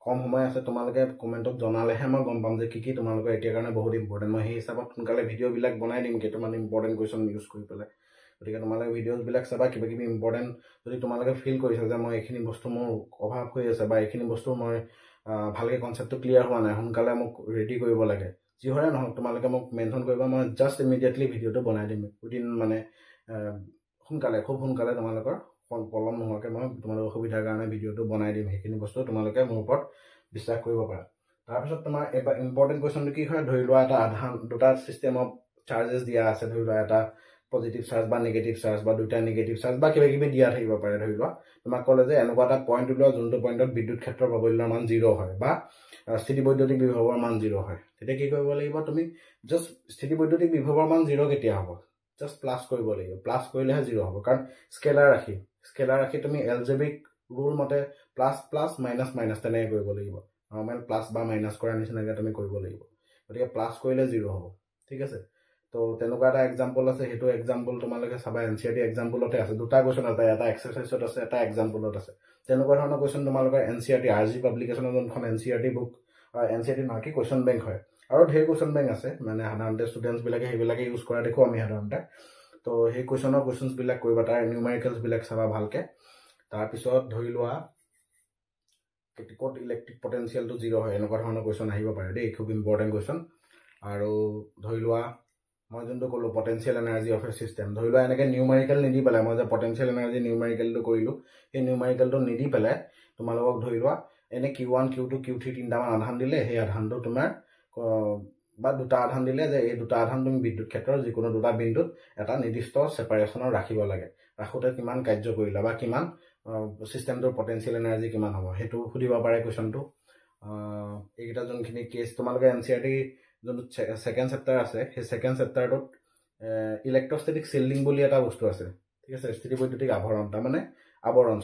কম সময় আছে তোমালোকে কমেণ্টত জনালেহে মই গম পাম যে কি তোমালোকৰ এতিয়া কাৰণে বহুত ইম্পৰ্টেণ্ট মই সেই হিচাপত সোনকালে ভিডিঅ'বিলাক বনাই দিম কেইটামান ইম্পৰ্টেণ্ট কুৱেশ্যন ইউজ কৰি পেলাই গতিকে তোমালোকে ভিডিঅ'বিলাক চাবা কিবা কিবি ইম্পৰ্টেণ্ট যদি তোমালোকে ফিল কৰিছা যে মই এইখিনি বস্তু মোৰ অভাৱ হৈ আছে বা এইখিনি বস্তু মই ভালকৈ কনচেপ্টটো ক্লিয়াৰ হোৱা নাই সোনকালে মোক ৰেডি কৰিব লাগে যিহৰে নহওক তোমালোকে মোক মেনশ্যন কৰিবা মই জাষ্ট ইমিডিয়েটলি ভিডিঅ'টো বনাই দিম উইদিন মানে সোনকালে খুব সোনকালে তোমালোকৰ পলম নোহোৱাকৈ মই তোমালোকৰ সুবিধাৰ কাৰণে ভিডিঅ'টো বনাই দিম সেইখিনি বস্তু তোমালোকে মোৰ ওপৰত বিশ্বাস কৰিব পাৰা তাৰপিছত তোমাৰ এবাৰ ইম্পৰ্টেণ্ট কুৱেশ্যনটো কি হয় ধৰি লোৱা এটা আধান দুটা ছিষ্টেম অফ চাৰ্জেছ দিয়া আছে ধৰি লোৱা এটা পজিটিভ চাৰ্জ বা নিগেটিভ চাৰ্জ বা দুটা নিগেটিভ চাৰ্জ বা কিবা কিবি দিয়া থাকিব পাৰে ধৰি লোৱা তোমাক ক'লে যে এনেকুৱা এটা পইণ্ট ওলোৱা যোনটো পইণ্টত বিদ্যুৎ ক্ষেত্ৰৰ প্ৰবল্যৰ মান 0 হয় বা স্থিতি বৈদ্যুতিক বিভৱৰ মান 0 হয় তেতিয়া কি কৰিব লাগিব তুমি জাষ্ট স্থিতি বৈদ্যুতিক বিভৱৰ মান 0 কেতিয়া হ'ব জাষ্ট প্লাছ কৰিব লাগিব প্লাছ কৰিলেহে 0 হ'ব কাৰণ স্কেলাৰ ৰাখি তুমি এলজেব্ৰিক ৰুল মতে প্লাছ প্লাছ মাইনাছ মাইনাছ তেনেকৈ কৰিব লাগিব নৰ্মেল প্লাছ বা মাইনাছ কৰাৰ নিচিনাকৈ তুমি কৰিব লাগিব গতিকে প্লাছ কৰিলে 0 হ'ব ঠিক আছে তো তেনেকুৱা এটা এক্সাম্পল আছে সেইটো এক্সাম্পল তোমালোকে চাবা NCERT এক্সাম্পলতে আছে দুটা কুৱেশ্যন আছে এটা এক্সাৰচাইজত আছে এটা এক্সাম্পলত আছে তেনেকুৱা ধৰণৰ কুৱেশ্যন তোমালোকৰ NCERT RG পাব্লিকেশ্যনৰ যোনখন NCERT বুক NCERT নহয় কি কুৱেশ্যন বেংক হয় আৰু ঢেৰ কুৱেশ্যন বেংক আছে মানে সাধাৰণতে ষ্টুডেণ্টছবিলাকে সেইবিলাকে ইউজ কৰা দেখোঁ আমি সাধাৰণতে তো সেই কুৱেশ্যনছবিলাক কৰিবা তাৰ নিউমেৰিকেলছবিলাক চাবা ভালকৈ তাৰপিছত ধৰি লোৱা ক'ত ইলেক্ট্ৰিক পটেঞ্চিয়েলটো 0 হয় এনেকুৱা ধৰণৰ কুৱেশ্যন আহিব পাৰে দেই খুব ইম্পৰ্টেণ্ট কুৱেশ্যন আৰু ধৰি লোৱা মই যোনটো ক'লোঁ potential energy of A system ধৰি লোৱা এনেকৈ নিউমেৰিকেল নিদি পেলাই মই যে পটেঞ্চিয়েল এনাৰ্জি নিউমেৰিকেলটো কৰিলোঁ সেই নিউমেৰিকেলটো নিদি পেলাই তোমালোকক ধৰি লোৱা এনে Q1 Q2 Q3 তিনিটামান আধান দিলে সেই আধানটো তোমাৰ বা দুটা আধান দিলে যে এই দুটা আধান তুমি বিদ্যুৎ ক্ষেত্ৰৰ যিকোনো দুটা বিন্দুত এটা নিৰ্দিষ্ট ছেপাৰেশ্যনৰ ৰাখিব লাগে ৰাখোঁতে কিমান কাৰ্য কৰিলা বা কিমান ছিষ্টেমটোৰ পটেঞ্চিয়েল এনাৰ্জি কিমান হ'ব সেইটো সুধিব পাৰে কুৱেশ্যনটো এইকেইটা যোনখিনি কেছ তোমালোকে NCERT যোনটো সেকেন্ড চেপ্টাৰ আছে সেই সেকেন্ড চেপ্টাৰটোত ইলেক্ট্ৰষ্টেটিক শিল্ডিং বুলি এটা বস্তু আছে ঠিক আছে স্থিতিবৈদ্যুতিক আৱৰণ তাৰমানে আৱৰণ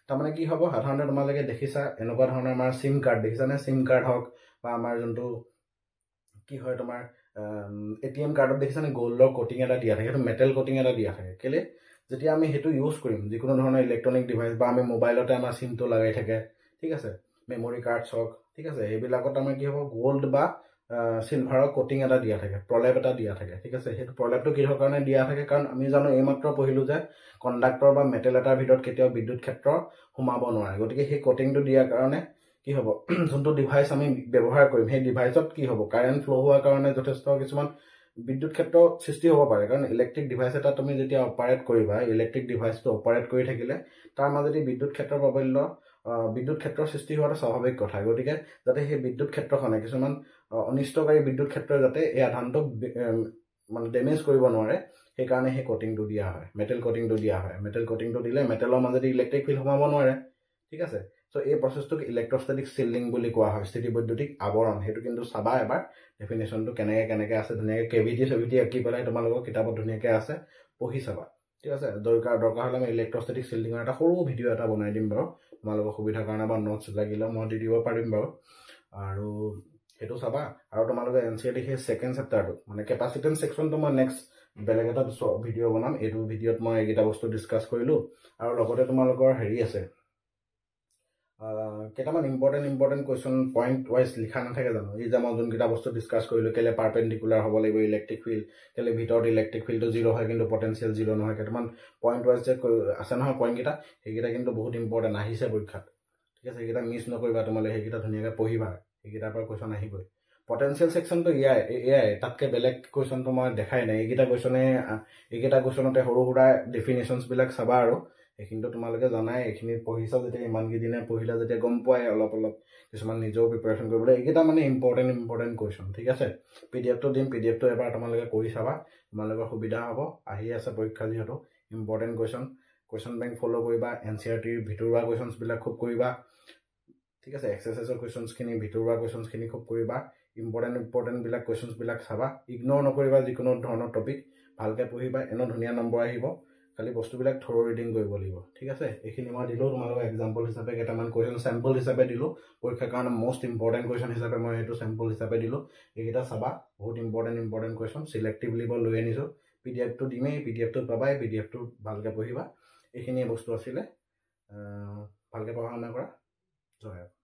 তাৰমানে কি হ'ব সাধাৰণতে তোমালোকে দেখিছা এনেকুৱা ধৰণৰ আমাৰ সিম কাৰ্ড দেখিছানে সিম কাৰ্ড হওক বা আমাৰ যোনটো কি হয় তোমাৰ এটিএম কাৰ্ডত দেখিছানে গোল্ডৰ কোটিং এটা দিয়া থাকে সেইটো মেটেল কোটিং এটা দিয়া থাকে কেলে যেতিয়া আমি সেইটো ইউজ কৰিম যিকোনো ধৰণৰ ইলেক্ট্ৰনিক ডিভাইচ বা আমি মোবাইলতে আমাৰ সিমটো লগাই থাকে ঠিক আছে মেমৰি কাৰ্ডছ হওক ঠিক আছে সেইবিলাকত আমাৰ কি হ'ব গোল্ড বা সিলভাৰৰ কোটিং এটা দিয়া থাকে প্ৰলেপ এটা দিয়া থাকে ঠিক আছে সেইটো প্ৰলেপটো কিহৰ কাৰণে দিয়া থাকে কাৰণ আমি জানো এইমাত্ৰ পঢ়িলো যে কণ্ডাক্টৰ বা মেটেল এটাৰ ভিতৰত কেতিয়াও বিদ্যুৎ ক্ষেত্ৰ সোমাব নোৱাৰে গতিকে সেই কোটিংটো দিয়াৰ কাৰণে কি হ'ব যোনটো ডিভাইচ আমি ব্যৱহাৰ কৰিম সেই ডিভাইচত কি হ'ব কাৰেণ্ট ফ্লো হোৱাৰ কাৰণে যথেষ্ট কিছুমান বিদ্যুৎ ক্ষেত্ৰ সৃষ্টি হ'ব পাৰে কাৰণ ইলেক্ট্ৰিক ডিভাইচ এটা তুমি যেতিয়া অপাৰেট কৰিবা ইলেক্ট্ৰিক ডিভাইচটো অপাৰেট কৰি থাকিলে তাৰ মাজেদি বিদ্যুৎ ক্ষেত্ৰৰ প্ৰাবল্য বিদ্যুৎ ক্ষেত্ৰৰ সৃষ্টি হোৱাটো স্বাভাৱিক কথা গতিকে যাতে সেই বিদ্যুৎ ক্ষেত্ৰখনে কিছুমান অনিষ্টকাৰী বিদ্যুৎ ক্ষেত্ৰই যাতে এই আধানটোক মানে ডেমেজ কৰিব নোৱাৰে সেইকাৰণে সেই কোটিংটো দিয়া হয় মেটেল কোটিংটো দিয়া হয় মেটেল কোটিংটো দিলে মেটেলৰ মাজেদি ইলেক্ট্ৰিক ফিল্ড সোমাব নোৱাৰে ঠিক আছে সো এই প্ৰসেসটোক ইলেক্ট্ৰষ্টেটিক শিল্ডিং বুলি কোৱা হয় স্থিতিবৈদ্যুতিক আৱৰণ সেইটো কিন্তু চাবা এবাৰ ডেফিনেশ্যনটো কেনেকৈ আছে ধুনীয়াকৈ কেভিটি আঁকি পেলাই তোমালোকৰ কিতাপত ধুনীয়াকৈ আছে পঢ়ি চাবা ঠিক আছে দৰকাৰ হ'লে আমি ইলেক্ট্ৰষ্টেটিক শিল্ডিঙৰ এটা সৰু ভিডিঅ' এটা বনাই দিম বাৰু তোমালোকৰ সুবিধাৰ কাৰণে বা নোটছ লাগিলে মই দি দিব পাৰিম বাৰু আৰু সেইটো চাবা আৰু তোমালোকে এনচিইআৰটি সেই সেকেন্ড চেপ্টাৰটো মানে কেপাচিটেন্স সেকশনটো মই নেক্সট বেলেগ এটা ভিডিঅ' বনাম এইটো ভিডিঅ'ত মই এইকেইটা বস্তু ডিছকাছ কৰিলোঁ আৰু লগতে তোমালোকৰ হেৰি আছে কেইটামান ইম্পৰ্টেণ্ট কুৱেশ্যন পইণ্ট ৱাইজ লিখা নাথাকে জানো এই যে মই যোনকেইটা বস্তু ডিছকাছ কৰিলোঁ কেলে পাৰপেণ্ডিকুলাৰ হ'ব লাগিব ইলেক্ট্ৰিক ফিল্ড কেলে ভিতৰত ইলেক্ট্ৰিক ফিল্ডটো 0 হয় কিন্তু পটেঞ্চিয়েল 0 নহয় কেইটামান পইণ্ট ৱাইজ যে আছে নহয় পইণ্টকেইটা সেইকেইটা কিন্তু বহুত ইম্পৰ্টেণ্ট আহিছে পৰীক্ষাত ঠিক আছে সেইকেইটা মিছ নকৰিবা তোমালোকে সেইকেইটা ধুনীয়াকৈ পঢ়িবা সেইকেইটাৰ পৰা কুৱেশ্যন আহিবই পটেঞ্চিয়েল সেকশনটো এয়াই তাতকৈ বেলেগ কুৱেশ্যনটো মই দেখাই নাই এইকেইটা কুৱেশ্যনতে সৰু সুৰা ডেফিনেশ্যনছবিলাক চাবা আৰু এইখিনিতো তোমালোকে জানাই এইখিনি পঢ়িছা যেতিয়া ইমানকেইদিনে পঢ়িলা যেতিয়া গম পোৱাই অলপ কিছুমান নিজেও প্ৰিপেৰেশ্যন কৰিবলৈ এইকেইটা মানে ইম্পৰ্টেণ্ট কুৱেশ্যন ঠিক আছে পিডিএফটো দিম পিডিএফটো এবাৰ তোমালোকে কৰি চাবা তোমালোকৰ সুবিধা হ'ব আহি আছে পৰীক্ষা যিহেতু ইম্পৰ্টেণ্ট কুৱেশ্যন বেংক ফ'ল' কৰিবা এনচিইআৰটিৰ ভিতৰুৱা কুৱেশ্যনছবিলাক খুব কৰিবা ঠিক আছে এক্সাৰচাইজৰ কুৱেশ্যনছখিনি ভিতৰুৱা কুৱেশ্যনছখিনি খুব কৰিবা ইম্পৰ্টেণ্টবিলাক কুৱেশ্যনছবিলাক চাবা ইগন'ৰ নকৰিবা যিকোনো ধৰণৰ টপিক ভালকৈ পঢ়িবা এনেও ধুনীয়া নম্বৰ আহিব খালি বস্তুবিলাক থৰ ৰিডিং কৰিব লাগিব ঠিক আছে এইখিনি মই দিলোঁ তোমালোকক এক্সাম্পল হিচাপে কেইটামান কুৱেশ্যন চেম্পল হিচাপে দিলোঁ পৰীক্ষাৰ কাৰণে মষ্ট ইম্পৰ্টেণ্ট কুৱেশ্যন হিচাপে মই সেইটো চেম্পল হিচাপে দিলোঁ এইকেইটা চাবা বহুত ইম্পৰ্টেণ্ট কুৱেশ্যন চিলেক্টিভলি মই লৈ আনিছোঁ পিডিএফটো দিমেই পিডিএফটো পাবাই পিডিএফটো ভালকৈ পঢ়িবা এইখিনিয়ে বস্তু আছিলে ভালকৈ পঢ়া শুনা কৰা জয়